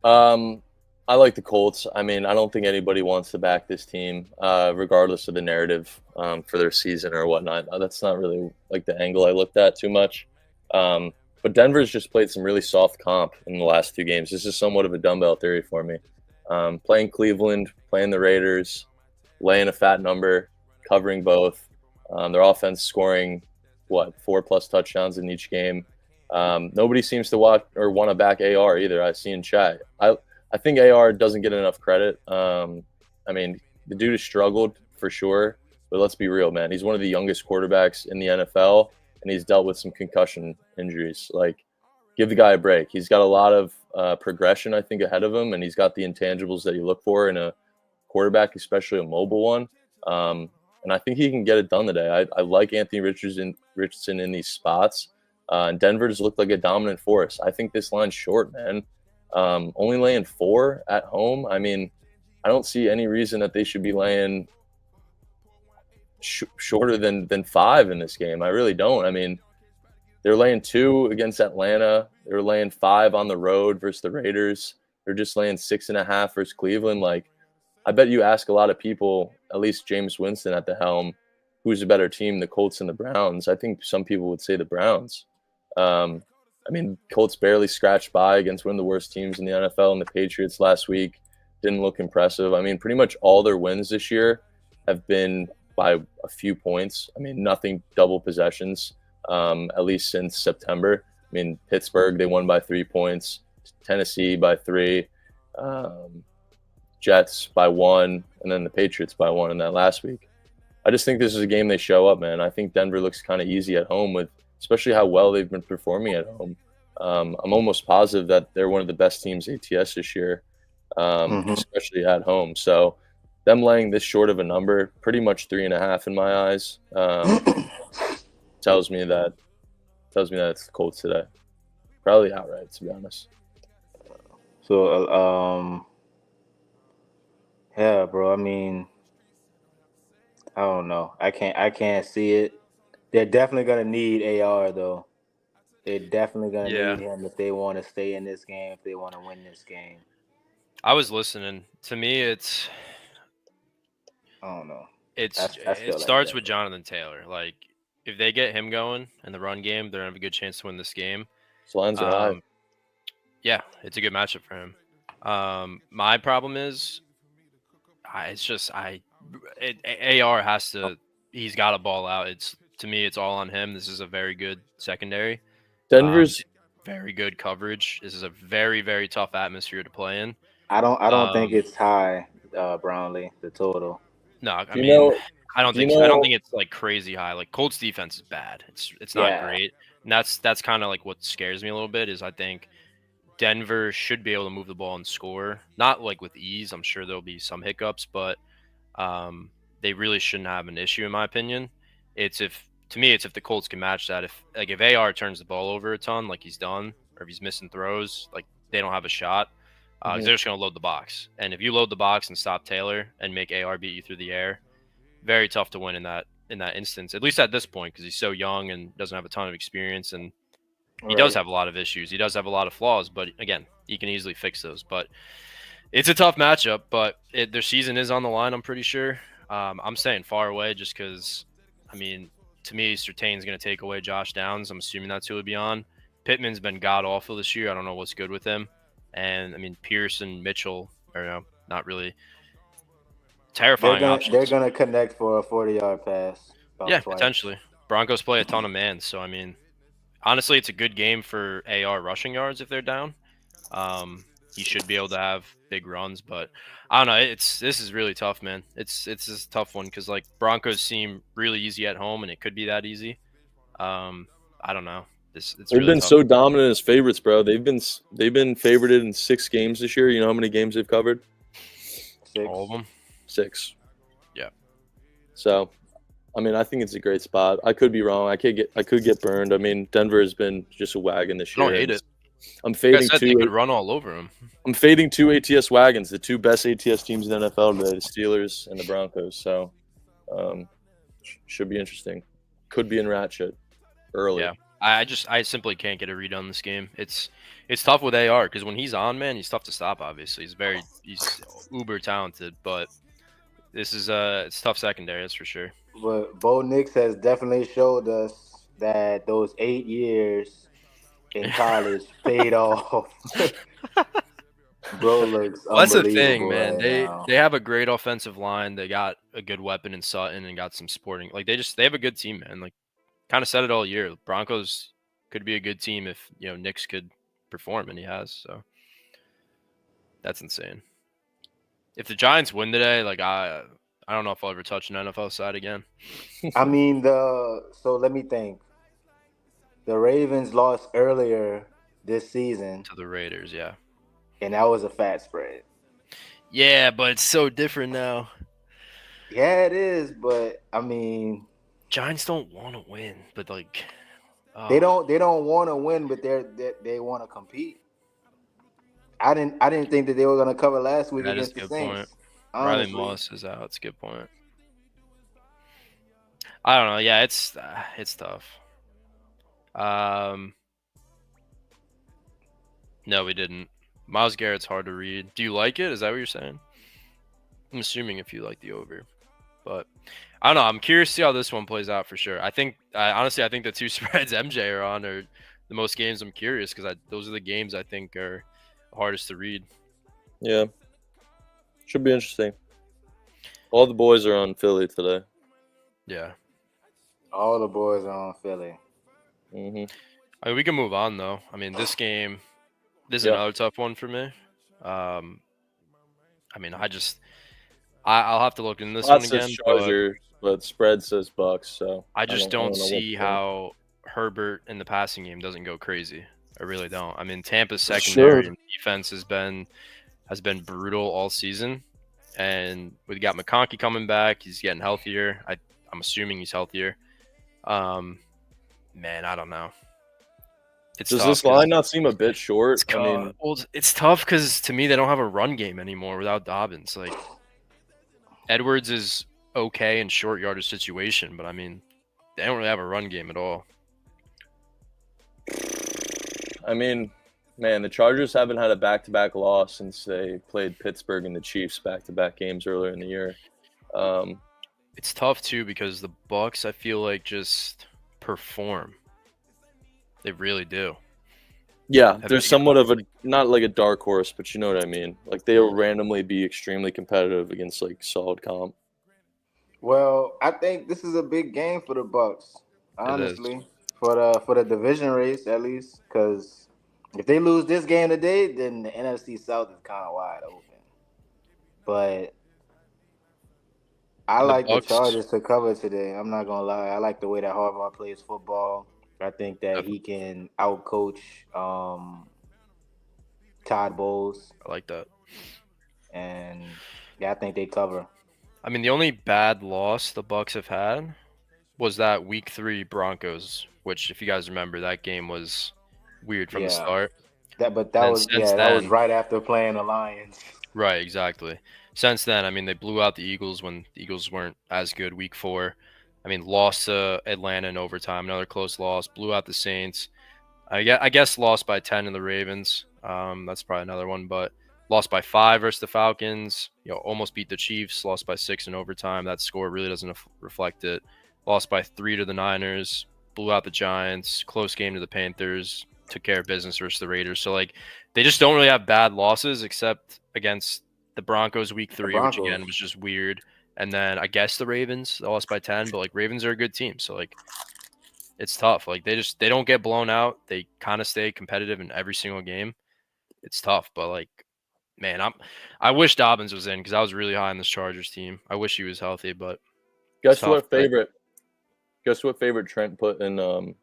I like the Colts. I mean, I don't think anybody wants to back this team, regardless of the narrative for their season or whatnot. That's not really like the angle I looked at too much. But Denver's just played some really soft comp in the last 2 games. This is somewhat of a dumbbell theory for me. Playing Cleveland, playing the Raiders, laying a fat number, covering both. Their offense scoring, 4+ touchdowns in each game. Nobody seems to watch or want to back AR either. I see in chat. I think AR doesn't get enough credit. I mean, the dude has struggled for sure, but let's be real, man. He's one of the youngest quarterbacks in the NFL, and he's dealt with some concussion injuries. Like, give the guy a break. He's got a lot of progression, I think, ahead of him, and he's got the intangibles that you look for in a quarterback, especially a mobile one. And I think he can get it done today. I like Anthony Richardson in these spots. And Denver just looked like a dominant force. I think this line's short, man. Only laying 4 at home. I mean, I don't see any reason that they should be laying shorter than 5 in this game. I really don't. I mean, they're laying 2 against Atlanta. They're laying 5 on the road versus the Raiders. They're just laying 6.5 versus Cleveland. Like, I bet you ask a lot of people, at least Jameis Winston at the helm, who's a better team, the Colts and the Browns. I think some people would say the Browns. I mean, Colts barely scratched by against one of the worst teams in the NFL, and the Patriots last week didn't look impressive. I mean, pretty much all their wins this year have been by a few points. I mean, nothing double possessions, at least since September. I mean, Pittsburgh, they won by 3 points. Tennessee by 3. Jets by 1, and then the Patriots by 1 in that last week. I just think this is a game they show up, man. I think Denver looks kind of easy at home, with especially how well they've been performing at home. I'm almost positive that they're one of the best teams ATS this year, especially at home. So them laying this short of a number, pretty much 3.5 in my eyes, tells me that it's the Colts today. Probably outright, to be honest. So, yeah, bro. I mean, I don't know. I can't see it. They're definitely gonna need AR though. They're definitely gonna need him if they want to stay in this game. If they want to win this game. I was listening. To me, I don't know. It starts with Jonathan Taylor. Like, if they get him going in the run game, they're gonna have a good chance to win this game. So lines are high. Yeah, it's a good matchup for him. My problem is, AR has to. He's got to ball out. To me, it's all on him. This is a very good secondary. Denver's very good coverage. This is a very, very tough atmosphere to play in. I don't think it's high, Brownlee, the total. No, I mean, I don't think it's like crazy high. Like, Colts defense is bad. It's not great. And that's kind of like what scares me a little bit, is I think Denver should be able to move the ball and score. Not like with ease. I'm sure there'll be some hiccups, but they really shouldn't have an issue, in my opinion. It's if the Colts can match that. If AR turns the ball over a ton, like he's done, or if he's missing throws, like, they don't have a shot. They're just going to load the box. And if you load the box and stop Taylor and make AR beat you through the air, very tough to win in that instance, at least at this point, because he's so young and doesn't have a ton of experience, and he does have a lot of issues. He does have a lot of flaws, but again, he can easily fix those. But it's a tough matchup, but their season is on the line, I'm pretty sure. I'm staying far away just because, I mean, to me, Surtain's going to take away Josh Downs. I'm assuming that's who he'll be on. Pittman's been god-awful this year. I don't know what's good with him. And, I mean, Pierce and Mitchell are not really terrifying options. They're going to connect for a 40-yard pass. Yeah, twice. Potentially. Broncos play a ton of man, so, I mean, honestly, it's a good game for AR rushing yards if they're down. He should be able to have big runs, but I don't know. This is really tough, man. It's a tough one because, like, Broncos seem really easy at home, and it could be that easy. I don't know. They've really been tough. So dominant as favorites, bro. They've been favorited in 6 games this year. You know how many games they've covered? 6. All of them. 6. Yeah. So, I mean, I think it's a great spot. I could be wrong. I could get burned. I mean, Denver has been just a wagon this year. I don't hate it. I'm fading they could run all over him. I'm fading 2 ATS wagons, the 2 best ATS teams in the NFL today, the Steelers and the Broncos. So, should be interesting. Could be in ratchet early. Yeah, I simply can't get a read on this game. It's tough with AR because when he's on, man, he's tough to stop. Obviously, he's uber talented, but this is it's tough secondary, that's for sure. But Bo Nix has definitely showed us that those 8 years in college paid off. Bro looks Well, that's the unbelievable thing, man. right They now. they have a great offensive line. They got a good weapon in Sutton and got some sporting. Like they have a good team, man. Like kind of said it all year. Broncos could be a good team if Nix could perform, and he has. So that's insane. If the Giants win today, like I don't know if I'll ever touch an NFL side again. I mean so let me think. The Ravens lost earlier this season To the Raiders, yeah. and that was a fat spread. Yeah, but it's so different now. Yeah, it is, but I mean, Giants don't want to win, but like they don't want to win, but they want to compete. I didn't think that they were going to cover last week against the Saints. Riley Moss is out. It's a good point. I don't know. Yeah, it's tough. No, we didn't. Myles Garrett's hard to read. Do you like it? Is that what you're saying? I'm assuming if you like the over, but I don't know. I'm curious to see how this one plays out for sure. Honestly, I think the two spreads MJ are on are the most games I'm curious because those are the games I think are hardest to read. Yeah, should be interesting. All the boys are on Philly today. Yeah, all the boys are on Philly. I mean, we can move on though. I mean, this is another tough one for me. I mean, I'll have to look in this one again. Chargers, but spread says Bucks, so I just don't see how Herbert in the passing game doesn't go crazy. I really don't. I mean, Tampa's secondary and defense has been brutal all season, and we got McConkey coming back. He's getting healthier. I'm assuming he's healthier. Man, I don't know. Does this line not seem a bit short? It's tough because to me they don't have a run game anymore without Dobbins. Like Edwards is okay in short yardage situation, but I mean they don't really have a run game at all. I mean, man, the Chargers haven't had a back-to-back loss since they played Pittsburgh and the Chiefs back-to-back games earlier in the year. It's tough too because the Bucs I feel like just perform. They really do. Yeah, there's somewhat of not like a dark horse, but you know what I mean. Like they'll randomly be extremely competitive against like solid comp. Well, I think this is a big game for the Bucs, honestly, for the division race at least. Because if they lose this game today, then the NFC South is kind of wide open. But I like the Chargers to cover today. I'm not gonna lie. I like the way that Harbaugh plays football. I think that he can outcoach Todd Bowles. I like that. And yeah, I think they cover. I mean, the only bad loss the Bucs have had was that Week 3 Broncos, which, if you guys remember, that game was weird from the start. That was right after playing the Lions. Right, exactly. Since then, I mean, they blew out the Eagles when the Eagles weren't as good Week 4. I mean, lost to Atlanta in overtime, another close loss, blew out the Saints. I guess lost by 10 to the Ravens. That's probably another one, but lost by 5 versus the Falcons. Almost beat the Chiefs, lost by 6 in overtime. That score really doesn't reflect it. Lost by 3 to the Niners, blew out the Giants, close game to the Panthers, took care of business versus the Raiders. So, like, they just don't really have bad losses except against the Broncos Week 3, which, again, was just weird. And then I guess the Ravens, they lost by 10, but like Ravens are a good team. So like it's tough. Like they don't get blown out. They kind of stay competitive in every single game. It's tough, but like, man, I wish Dobbins was in because I was really high on this Chargers team. I wish he was healthy, but guess what favorite Trent put in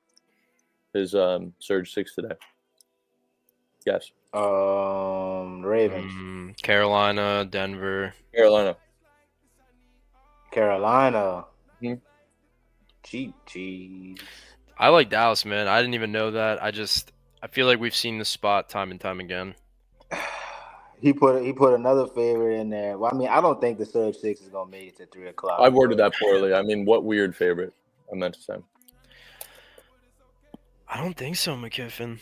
his Surge 6 today? Guess. Ravens. Carolina, Denver. Carolina. Cheese. I like Dallas, man. I didn't even know that. I feel like we've seen this spot time and time again. He put another favorite in there. Well, I mean, I don't think the Surge 6 is gonna make it to 3:00. I worded that poorly. I mean, what weird favorite? I meant to say. I don't think so, McKiffin.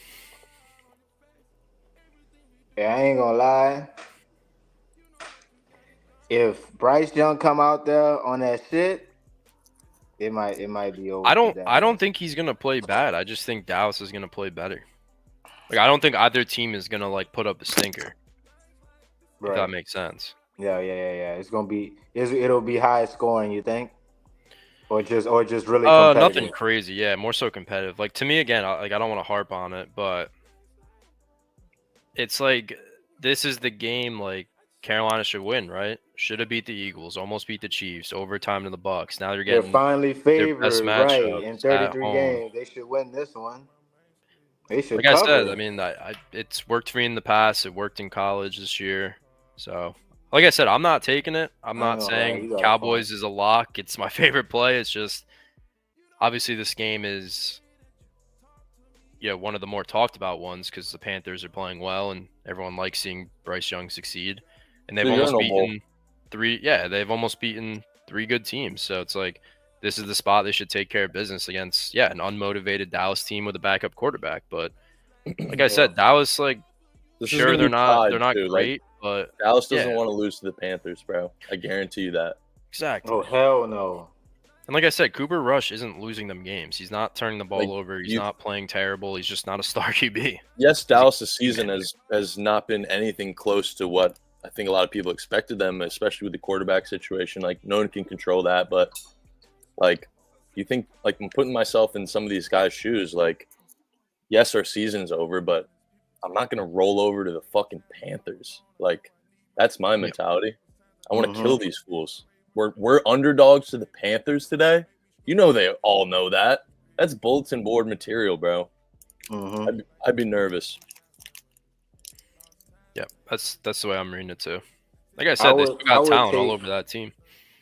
Yeah, I ain't gonna lie. If Bryce Young come out there on that shit, it might be over. I don't think he's gonna play bad. I just think Dallas is gonna play better. Like, I don't think either team is gonna like put up a stinker. Right. If that makes sense. Yeah. It's gonna be. It'll be high scoring. You think? Or just really competitive? Nothing crazy. Yeah, more so competitive. Like, to me, again, I don't want to harp on it, but it's like this is the game. Like, Carolina should win, right? Should have beat the Eagles, almost beat the Chiefs, overtime to the Bucks. Now they're finally favored, right? In 33 home. games, they should win this one. They should. Like I said, I mean, it's worked for me in the past. It worked in college this year. So, like I said, I'm not taking it. I'm not saying Cowboys is a lock. It's my favorite play. It's just obviously this game is, one of the more talked about ones because the Panthers are playing well and everyone likes seeing Bryce Young succeed. And they've almost beaten they've almost beaten 3 good teams. So it's like this is the spot they should take care of business against, an unmotivated Dallas team with a backup quarterback. But like I said, Dallas, like, sure, they're not great, like, but Dallas doesn't want to lose to the Panthers, bro. I guarantee you that. Exactly. Oh, hell no. And like I said, Cooper Rush isn't losing them games. He's not turning the ball over. He's not playing terrible. He's just not a star QB. Yes, Dallas' season has not been anything close to what I think a lot of people expected them, especially with the quarterback situation. Like, no one can control that. But, like, you think, like, I'm putting myself in some of these guys' shoes. Like, yes, our season's over, but I'm not going to roll over to the fucking Panthers. Like, that's my mentality. I want to kill these fools. We're underdogs to the Panthers today. You know they all know that. That's bulletin board material, bro. I'd be nervous. Yeah, that's the way I'm reading it too. Like I said, they got talent all over that team.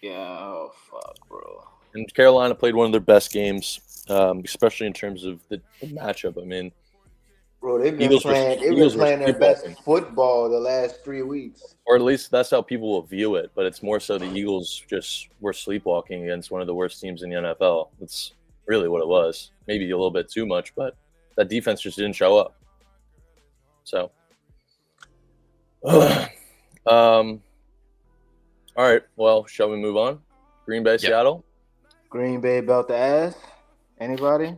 Yeah, oh fuck, bro. And Carolina played one of their best games, especially in terms of the matchup. I mean, bro, they've been playing their best football the last 3 weeks. Or at least that's how people will view it. But it's more so the Eagles just were sleepwalking against one of the worst teams in the NFL. That's really what it was. Maybe a little bit too much, but that defense just didn't show up. So, all right. Well, shall we move on? Green Bay, Seattle. Green Bay about the ass. Anybody?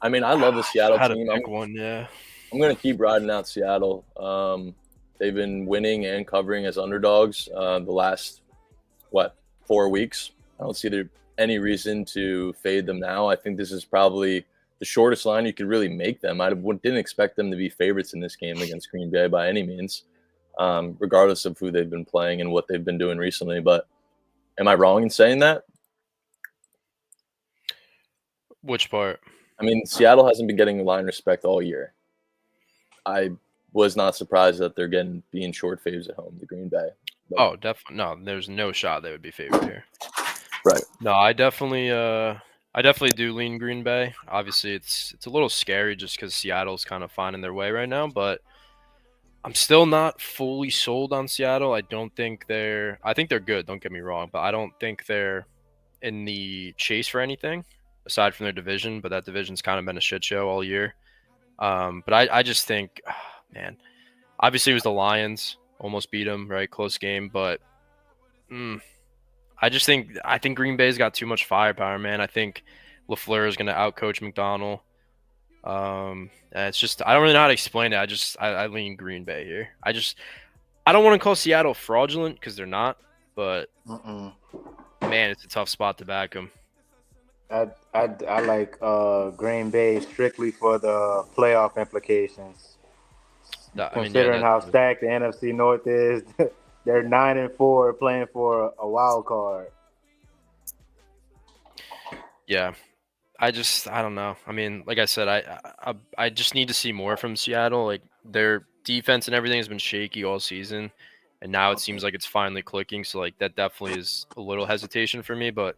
I mean, I love the Seattle team. I'm going to keep riding out Seattle. They've been winning and covering as underdogs the last, 4 weeks. I don't see there any reason to fade them now. I think this is probably the shortest line you could really make them. I didn't expect them to be favorites in this game against Green Bay by any means, regardless of who they've been playing and what they've been doing recently. But am I wrong in saying that? Which part? I mean, Seattle hasn't been getting line respect all year. I was not surprised that they're being short faves at home to Green Bay. But, definitely. No, there's no shot they would be favored here. Right. No, I definitely do lean Green Bay. Obviously, it's a little scary just because Seattle's kind of finding their way right now, but I'm still not fully sold on Seattle. I think they're good, don't get me wrong, but I don't think they're in the chase for anything aside from their division, but that division's kind of been a shit show all year. But I just think, man, obviously it was the Lions, almost beat them, right? Close game, but I think Green Bay's got too much firepower, man. I think LaFleur is going to outcoach McDonald. And it's just, I don't really know how to explain it. I lean Green Bay here. I don't want to call Seattle fraudulent because they're not, but man, it's a tough spot to back them. I like Green Bay strictly for the playoff implications. Considering how stacked the NFC North is, they're 9-4 playing for a wild card. Yeah, I don't know. I mean, like I said, I just need to see more from Seattle. Like, their defense and everything has been shaky all season, and now it seems like it's finally clicking. So, like, that definitely is a little hesitation for me, but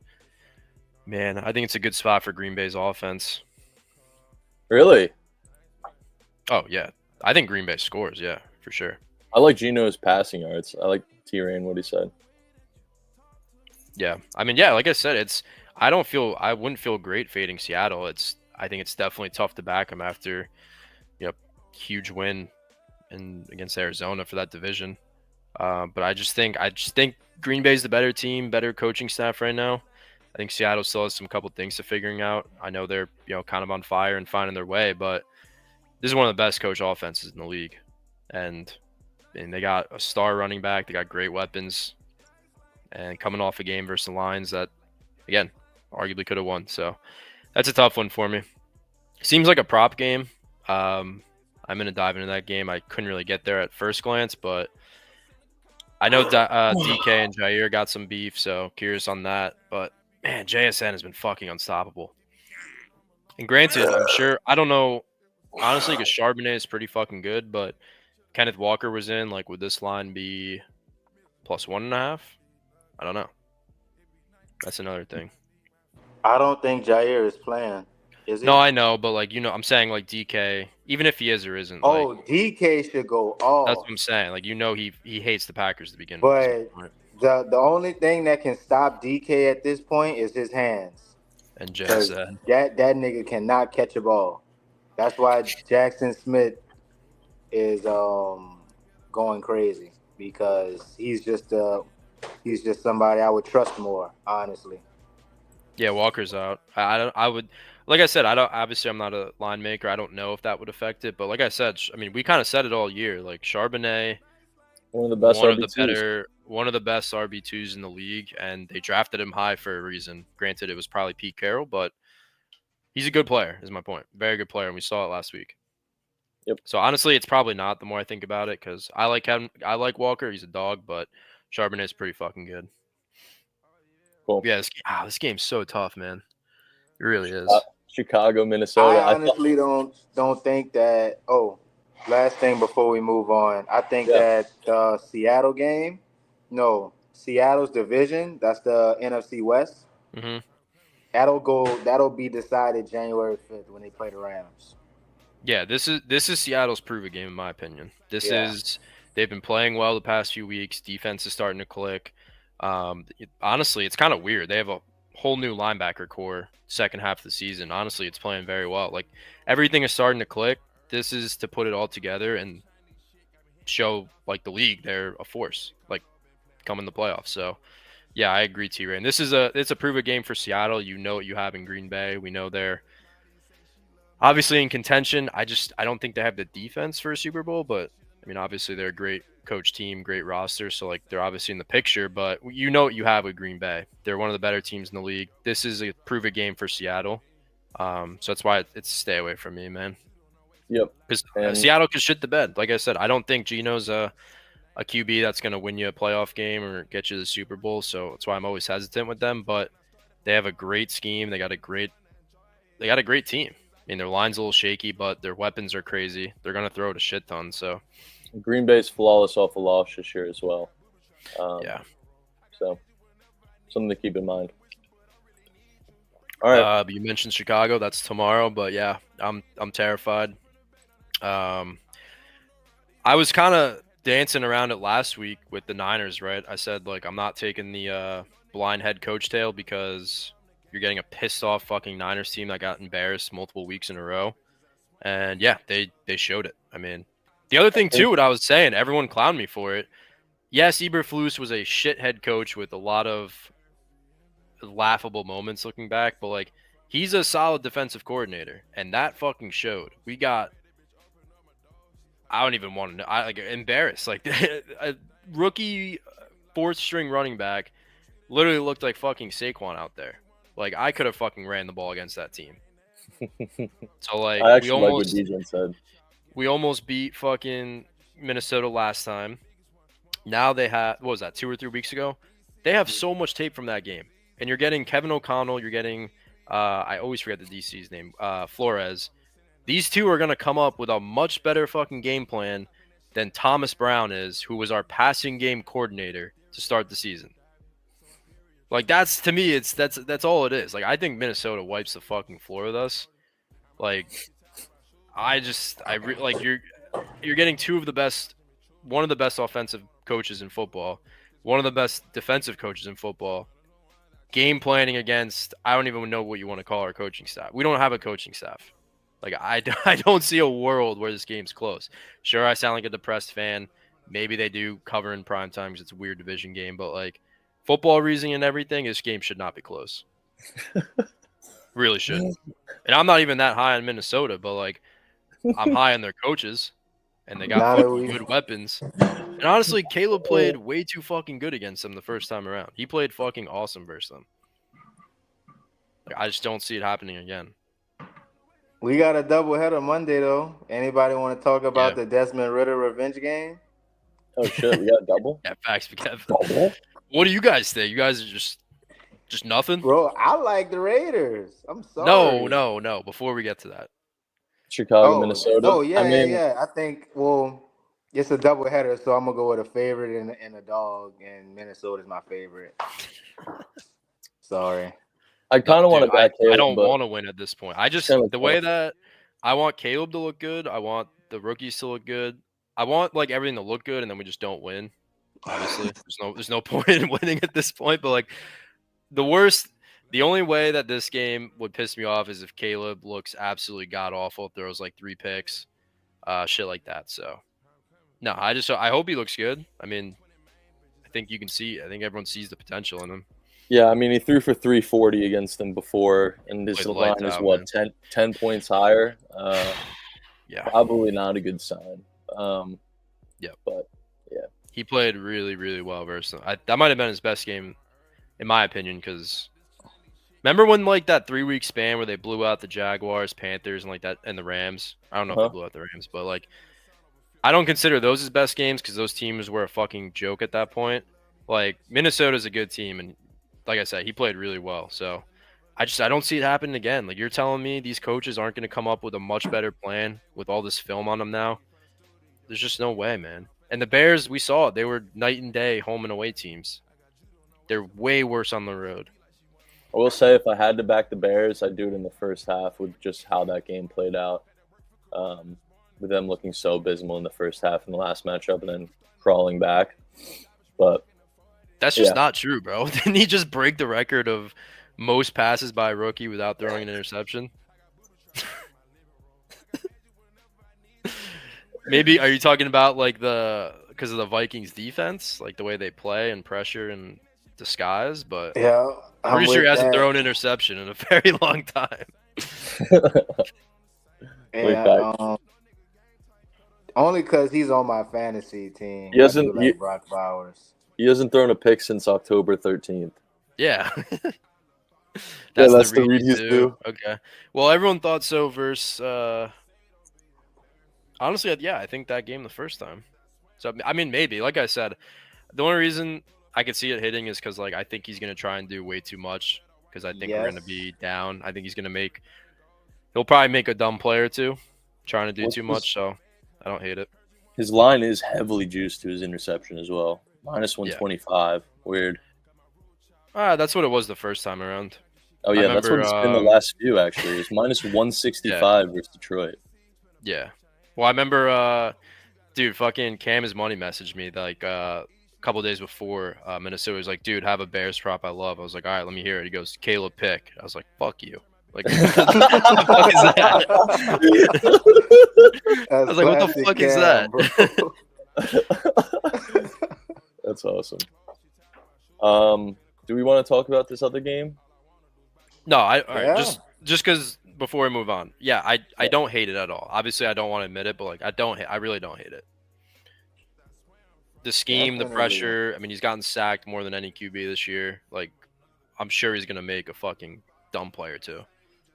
man, I think it's a good spot for Green Bay's offense. Really? Oh, yeah. I think Green Bay scores, yeah, for sure. I like Geno's passing yards. I like T-Rain, what he said. Yeah. I mean, yeah, like I said, I wouldn't feel great fading Seattle. I think it's definitely tough to back them after, huge win against Arizona for that division. But I just think Green Bay's the better team, better coaching staff right now. I think Seattle still has some couple things to figuring out. I know they're, kind of on fire and finding their way, but this is one of the best coach offenses in the league, and they got a star running back. They got great weapons, and coming off a game versus the Lions that, again, arguably could have won. So that's a tough one for me. Seems like a prop game. I'm going to dive into that game. I couldn't really get there at first glance, but I know DK and Jair got some beef, so curious on that. But, man, JSN has been fucking unstoppable. And granted, I'm sure – I don't know, honestly, because Charbonnet is pretty fucking good, but Kenneth Walker was in. Like, would this line be plus 1.5? I don't know. That's another thing. I don't think Jair is playing. Is he? No, I know, but like I'm saying like DK, even if he is or isn't. Oh, like, DK should go off. That's what I'm saying. Like he hates the Packers to begin with. But the only thing that can stop DK at this point is his hands. And Jackson. That nigga cannot catch a ball. That's why Jackson Smith is going crazy, because he's just somebody I would trust more, honestly. Yeah, Walker's out. I would. Like I said, obviously I'm not a line maker. I don't know if that would affect it, but like I said, I mean, we kind of said it all year. Like Charbonnet, one of the best RB2s in the league, and they drafted him high for a reason. Granted, it was probably Pete Carroll, but he's a good player, is my point. Very good player, and we saw it last week. Yep. So honestly, it's probably not, the more I think about it, because I like Walker. He's a dog, but Charbonnet's pretty fucking good. Cool. Yeah, this game's so tough, man. It really is. Chicago, Minnesota. I honestly don't think that. Oh, last thing before we move on, I think that the Seattle game, Seattle's division, that's the NFC West. Mm-hmm. That'll be decided January 5th when they play the Rams. Yeah, this is Seattle's prove it game in my opinion. They've been playing well the past few weeks. Defense is starting to click. Honestly, it's kind of weird. They have a whole new linebacker core second half of the season. Honestly, it's playing very well. Like, everything is starting to click. This is to put it all together and show like the league they're a force, like come in the playoffs. So yeah, I agree, T-Rain. It's a prove it game for Seattle. You know what you have in Green Bay. We know they're obviously in contention. I don't think they have the defense for a Super Bowl, but I mean, obviously they're a great coach team, great roster. So like they're obviously in the picture, but you know what you have with Green Bay. They're one of the better teams in the league. This is a prove it game for Seattle. So that's why it's stay away from me, man. Yep. Because Seattle could shit the bed. Like I said, I don't think Geno's a QB that's going to win you a playoff game or get you the Super Bowl. So that's why I'm always hesitant with them. But they have a great scheme. They got a great team. I mean, their line's a little shaky, but their weapons are crazy. They're going to throw it a shit ton. So Green Bay's flawless off a loss this year as well. Yeah. So something to keep in mind. All right. You mentioned Chicago. That's tomorrow. But yeah, I'm terrified. I was kind of dancing around it last week with the Niners, right? I said, like, I'm not taking the blind head coach tail because you're getting a pissed off fucking Niners team that got embarrassed multiple weeks in a row. And yeah, they showed it. I mean, the other thing too, what I was saying, everyone clowned me for it. Yes, Eberflus was a shit head coach with a lot of laughable moments looking back, but like, he's a solid defensive coordinator, and that fucking showed. We got, I don't even want to know, I like embarrassed. Like, a rookie fourth string running back literally looked like fucking Saquon out there. Like, I could have fucking ran the ball against that team. So like, I actually like what Dejan said. We almost beat fucking Minnesota last time. Now they have, what was that, 2 or 3 weeks ago? They have so much tape from that game. And you're getting Kevin O'Connell, you're getting, I always forget the DC's name, Flores. These two are going to come up with a much better fucking game plan than Thomas Brown is, who was our passing game coordinator to start the season. Like, that's, to me, that's all it is. Like, I think Minnesota wipes the fucking floor with us. Like, you're getting two of the best, one of the best offensive coaches in football, one of the best defensive coaches in football, game planning against, I don't even know what you want to call our coaching staff. We don't have a coaching staff. Like, I don't see a world where this game's close. Sure, I sound like a depressed fan. Maybe they do cover in prime time because it's a weird division game, but like, football reasoning and everything, this game should not be close. Really should. And I'm not even that high on Minnesota, but like, I'm high on their coaches, and they got fucking good weapons. And honestly, Caleb played way too fucking good against them the first time around. He played fucking awesome versus them. Like, I just don't see it happening again. We got a doubleheader Monday, though. Anybody want to talk about the Desmond Ridder revenge game? Oh, shit. We got a double? Yeah, facts. We got double. What do you guys think? You guys are just nothing? Bro, I like the Raiders. I'm sorry. No. Before we get to that. Chicago, Minnesota. Oh, yeah, yeah. I think, it's a doubleheader, so I'm going to go with a favorite and a dog, and Minnesota's my favorite. Sorry. I kind of want to back Caleb. I don't want to win at this point. I just the way that I want Caleb to look good. I want the rookies to look good. I want like everything to look good, and then we just don't win. Obviously, there's no point in winning at this point. But like the only way that this game would piss me off is if Caleb looks absolutely god awful, throws like 3 picks, shit like that. So no, I hope he looks good. I mean, I think everyone sees the potential in him. Yeah, I mean, he threw for 340 against them before, and his line is, 10 points higher? Yeah. Probably not a good sign. Yeah. But, yeah. He played really, really well versus them. That might have been his best game, in my opinion, because remember when, like, that 3-week span where they blew out the Jaguars, Panthers, and, like, that, and the Rams? I don't know if they blew out the Rams, but, like, I don't consider those his best games because those teams were a fucking joke at that point. Like, Minnesota's a good team, and like I said, he played really well. So I don't see it happening again. Like, you're telling me these coaches aren't going to come up with a much better plan with all this film on them now? There's just no way, man. And the Bears, we saw it. They were night and day home and away teams. They're way worse on the road. I will say if I had to back the Bears, I'd do it in the first half with just how that game played out. With them looking so abysmal in the first half in the last matchup and then crawling back. But that's just not true, bro. Didn't he just break the record of most passes by a rookie without throwing an interception? Maybe are you talking about like because of the Vikings defense, like the way they play and pressure and disguise? But yeah, I'm pretty sure he hasn't thrown an interception in a very long time. Only because he's on my fantasy team. He hasn't like Brock Bowers. He hasn't thrown a pick since October 13th. Yeah. That's the read he's due. Okay. Well, everyone thought so versus honestly, yeah, I think that game the first time. So, I mean, maybe. Like I said, the only reason I could see it hitting is because, like, I think he's going to try and do way too much because I think we're going to be down. I think he'll probably make a dumb play or two trying to do too much, so I don't hate it. His line is heavily juiced to his interception as well. Minus 125. Yeah. Weird. That's what it was the first time around. Oh, yeah, that's what it's been the last few, actually. It's minus 165 versus Detroit. Yeah. Well, I remember, dude, fucking Cam His Money messaged me like a couple of days before Minnesota was like, dude, have a Bears prop I love. I was like, all right, let me hear it. He goes, Caleb pick. I was like, fuck you. Like, what the fuck is that? I was like, what the fuck is that? That's awesome. Do we want to talk about this other game? No, all right, just because before we move on, I don't hate it at all. Obviously, I don't want to admit it, but like I really don't hate it. The scheme, the pressure. I mean, he's gotten sacked more than any QB this year. Like, I'm sure he's gonna make a fucking dumb play or two.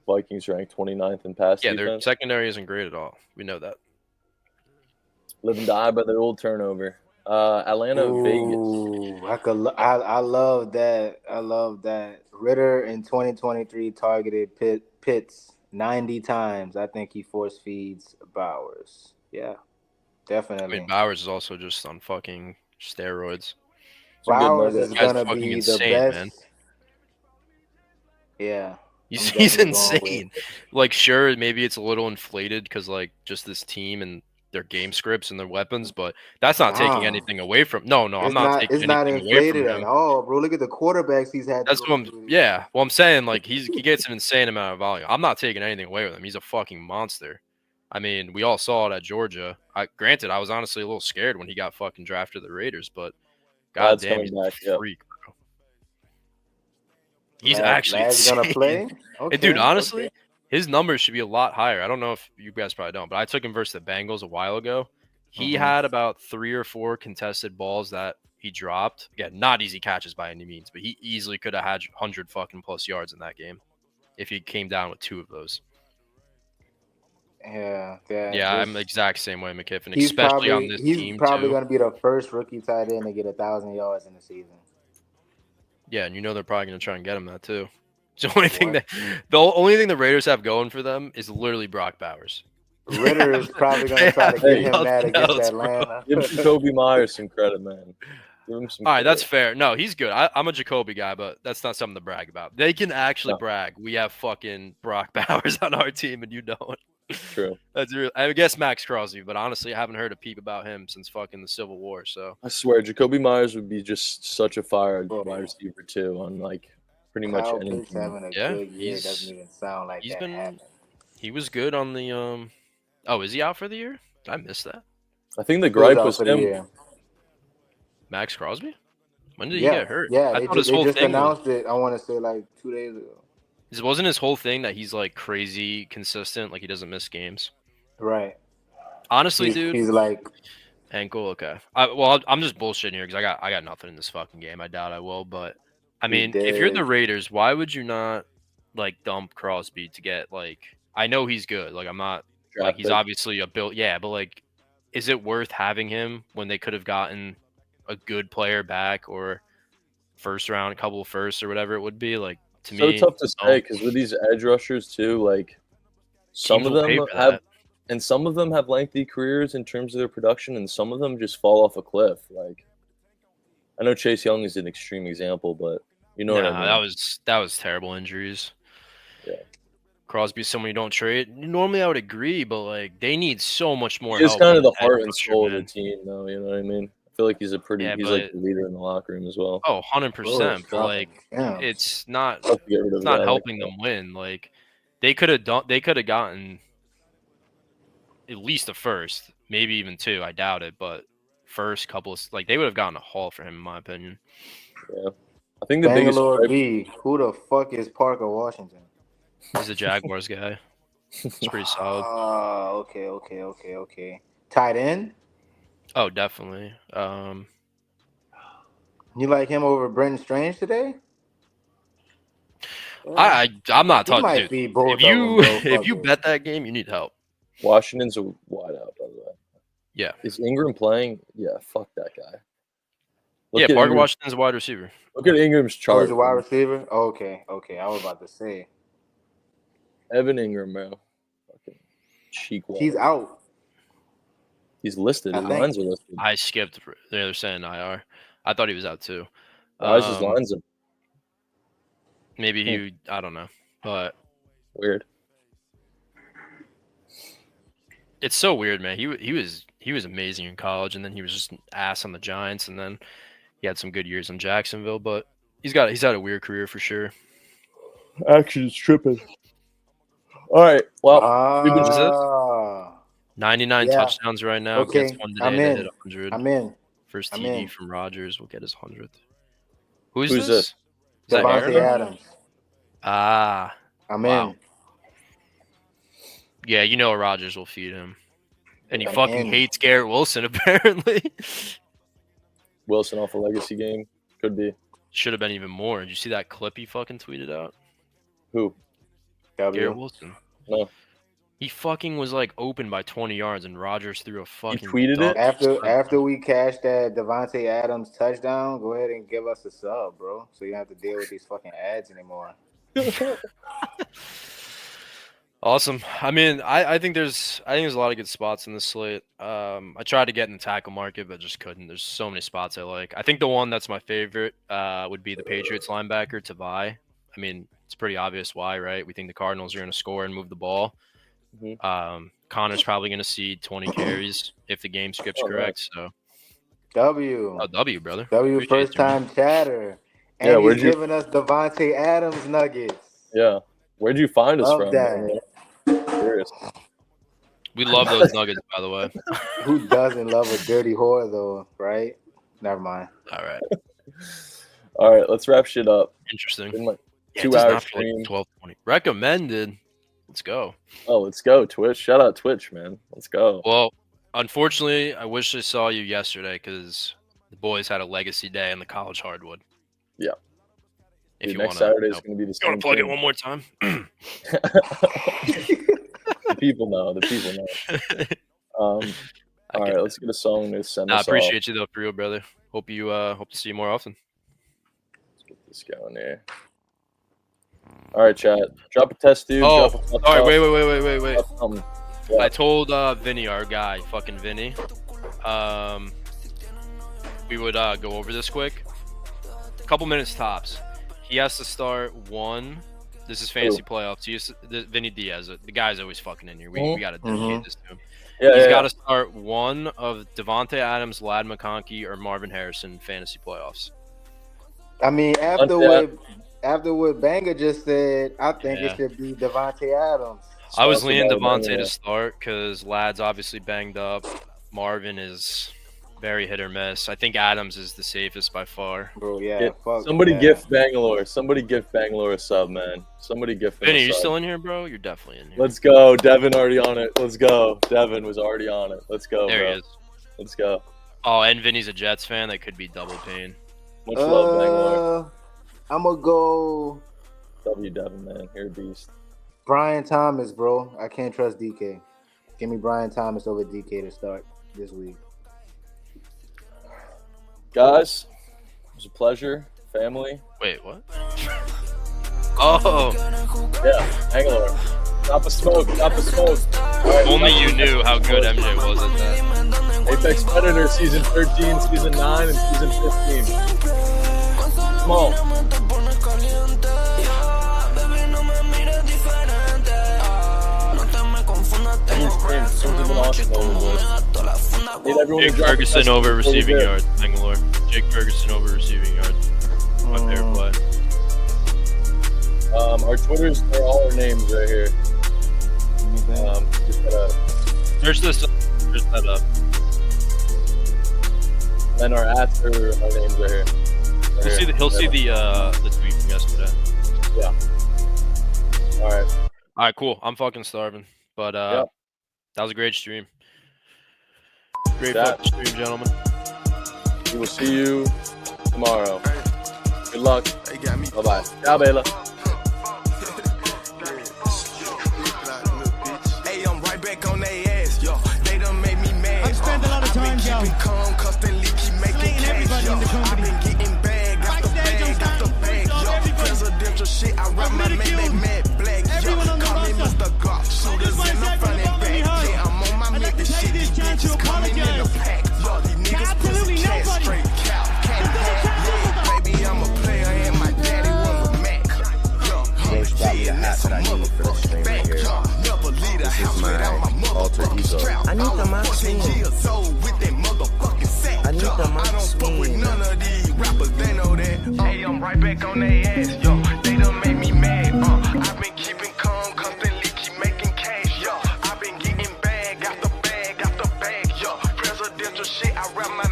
Vikings ranked 29th in pass defense. Their secondary isn't great at all. We know that. Live and die by the old turnover. Atlanta, Vegas. I love that. I love that. Ridder in 2023 targeted Pitts 90 times. I think he force feeds Bowers. Yeah, definitely. I mean, Bowers is also just on fucking steroids. Bowers is gonna be insane, the best. Man. Yeah. He's insane. Like, sure, maybe it's a little inflated because, like, just this team and their game scripts and their weapons, but that's not taking anything away from. No, I'm not taking anything away from him. It's not inflated at all, bro. Look at the quarterbacks he's had. That's what yeah. Well, I'm saying, like, he gets an insane amount of volume. I'm not taking anything away with him. He's a fucking monster. I mean, we all saw it at Georgia. Granted, I was honestly a little scared when he got fucking drafted to the Raiders, but goddamn, he's a freak, bro. He's actually insane. Gonna play? Okay, dude, honestly, his numbers should be a lot higher. I don't know if you guys probably don't, but I took him versus the Bengals a while ago. He had about 3 or 4 contested balls that he dropped. Again, not easy catches by any means, but he easily could have had 100 fucking plus yards in that game if he came down with 2 of those. Yeah. I'm the exact same way, McKiffin, especially on this team. He's probably going to be the first rookie tight end to get 1,000 yards in the season. Yeah, and they're probably going to try and get him that too. The only thing the Raiders have going for them is literally Brock Bowers. Ritter is probably going to try to get him mad against Atlanta. Give Jacoby Myers some credit, man. Give him some All right, that's fair. No, he's good. I'm a Jacoby guy, but that's not something to brag about. They can actually brag. We have fucking Brock Bowers on our team, and you don't. True. That's real. I guess Max Crosby, but honestly, I haven't heard a peep about him since fucking the Civil War. So I swear, Jacoby Myers would be just such a fire wide receiver too on like pretty much anything. Having a good year doesn't even sound like he was good on the Oh, is he out for the year? Did I miss that? I think the gripe was him. Max Crosby? When did he get hurt? Yeah, I they thought just announced it. I want to say like 2 days ago. Wasn't his whole thing that he's like crazy consistent, like he doesn't miss games? Right. Honestly, dude, he's like ankle. Okay. I'm just bullshitting here because I got nothing in this fucking game. I doubt I will, but I mean, if you're the Raiders, why would you not like dump Crosby to get like? I know he's good. Like I'm not like he's obviously a built. Yeah, but like, is it worth having him when they could have gotten a good player back or first round, a couple of firsts or whatever it would be? Like to me, so tough to say because with these edge rushers too, like some of them have. And some of them have lengthy careers in terms of their production, and some of them just fall off a cliff. Like, I know Chase Young is an extreme example, but you know what I mean? that was terrible injuries. Yeah, Crosby's someone you don't trade. Normally, I would agree, but like they need so much more. He's kind of the heart and soul of the team, though. You know what I mean? I feel like he's like the leader in the locker room as well. Oh, 100%. But like, it's not helping them win. Like, they could have gotten at least a first, maybe even 2. I doubt it, but first couple of they would have gotten a haul for him, in my opinion. Yeah, I think the biggest. Who the fuck is Parker Washington? He's a Jaguars guy. It's pretty solid. Oh, okay. Tight end? Oh, definitely. You like him over Brenton Strange today? I'm not talking. Dude, if you bet that game, you need help. Washington's a wide out, by the way. Yeah. Is Ingram playing? Yeah, fuck that guy. Parker Washington's a wide receiver. Look at Ingram's chart. He's a wide receiver? Okay. I was about to say. Evan Ingram, bro. Fucking cheek wall. He's out. He's listed. His lines are listed. I skipped. They're saying IR. I thought he was out too. Why is his lines up? Maybe I don't know. But weird. It's so weird, man. He was amazing in college, and then he was just an ass on the Giants, and then he had some good years in Jacksonville. But he's had a weird career for sure. Action's tripping. All right, well, 99 touchdowns right now. Okay, I'm in. 100. I'm in. First TD from Rodgers will get his 100th. Who's this? Davante Adams. I'm in. Yeah, Rodgers will feed him. And he fucking hates Garrett Wilson, apparently. Wilson off a legacy game. Could be. Should have been even more. Did you see that clip he fucking tweeted out? Who? Garrett Wilson. No. He fucking was open by 20 yards, and Rodgers threw a fucking. He tweeted it? After we cashed that Davante Adams touchdown, go ahead and give us a sub, bro. So you don't have to deal with these fucking ads anymore. Awesome. I mean, I think there's a lot of good spots in this slate. I tried to get in the tackle market, but just couldn't. There's so many spots I like. I think the one that's my favorite would be the Patriots linebacker, Tavai. I mean, it's pretty obvious why, right? We think the Cardinals are going to score and move the ball. Mm-hmm. Connor's probably going to see 20 carries if the game script's correct. So W, brother. Appreciate first time chatter. And he's giving us Davante Adams nuggets. Yeah. Where'd you find us from? Serious. We love those nuggets, by the way. Who doesn't love a dirty whore, though, right? Never mind. All right, let's wrap shit up. Interesting. Been 2 hours stream. 12:20. Recommended. Let's go. Oh, let's go, Twitch. Shout out Twitch, man. Let's go. Well, unfortunately, I wish I saw you yesterday because the boys had a legacy day in the college hardwood. Yeah. If you next want Saturday is going to be the same. You want to plug it one more time? The people know. All right, let's get a song to send us I appreciate off. you, though, for real, brother. Hope to see you more often. Let's get this going here. All right, chat. Drop a test, dude. Oh, all right. Wait. Yeah. I told Vinny, our guy, fucking Vinny, we would go over this quick. A couple minutes tops. He has to start one. This is fantasy playoffs. Vinny Diaz. The guy's always fucking in here. We got to dedicate this to him. He's got to start one of Devontae Adams, Ladd McConkey, or Marvin Harrison fantasy playoffs. I mean, after what Banger just said, I think it should be Devontae Adams. I was leaning Devontae to start because Ladd's obviously banged up. Marvin is very hit or miss. I think Adams is the safest by far. Bro, yeah. Somebody gift Bangalore. Somebody gift Bangalore a sub, man. Somebody gift him Vinny, a sub. you still in here, bro? You're definitely in here. Let's go. Devin already on it. Let's go. Devin was already on it. Let's go, There bro. he is. Let's go. Oh, and Vinny's a Jets fan. That could be double pain. Much love, Bangalore. I'm going to go W, Devin, man. You're a beast. Brian Thomas, bro. I can't trust DK. Give me Brian Thomas over DK to start this week. Guys, it was a pleasure. Family. Wait, what? Oh. Yeah, Bangalore. Drop a smoke. Right, only you knew how good MJ was at that. Apex Predator Season 13, Season 9, and Season 15. Come on. Jake Ferguson over receiving yards, Bangalore. Jake Ferguson over receiving yards. My favorite play. Our Twitters are all our names right here. Just gotta search this up. Search that up. And our ats are our names right here. He'll see the tweet from yesterday. Yeah. All right, cool. I'm fucking starving, but that was a great stream. Great fucking stream, gentlemen. We will see you tomorrow. Good luck. Bye-bye. Ciao, Bela. Hey, I'm right back on their ass, yo. They done made me mad. I've spent a lot of time, yo. Constantly keep making cash, yo. I've been getting bag after bag, yo. Presidential shit, I rap my mad black, yo. Call me Mr. Glock, shooters in the front and back. Yeah, I'm on my mid this shit. These bitches coming in the pack, yo. These niggas pussy cat, straight cow, cat. Yeah, baby, I'm a player and my daddy was a Mac. Yo, James got me a hat that I need for the stream right here. This is my alter ego. I need the max scene. I need the max scene. Hey, I'm right back on their ass, yo. They done made me mad, I've been keeping calm, constantly keep making cash, yo. I've been getting bag after bag, yo. Presidential shit, I rap my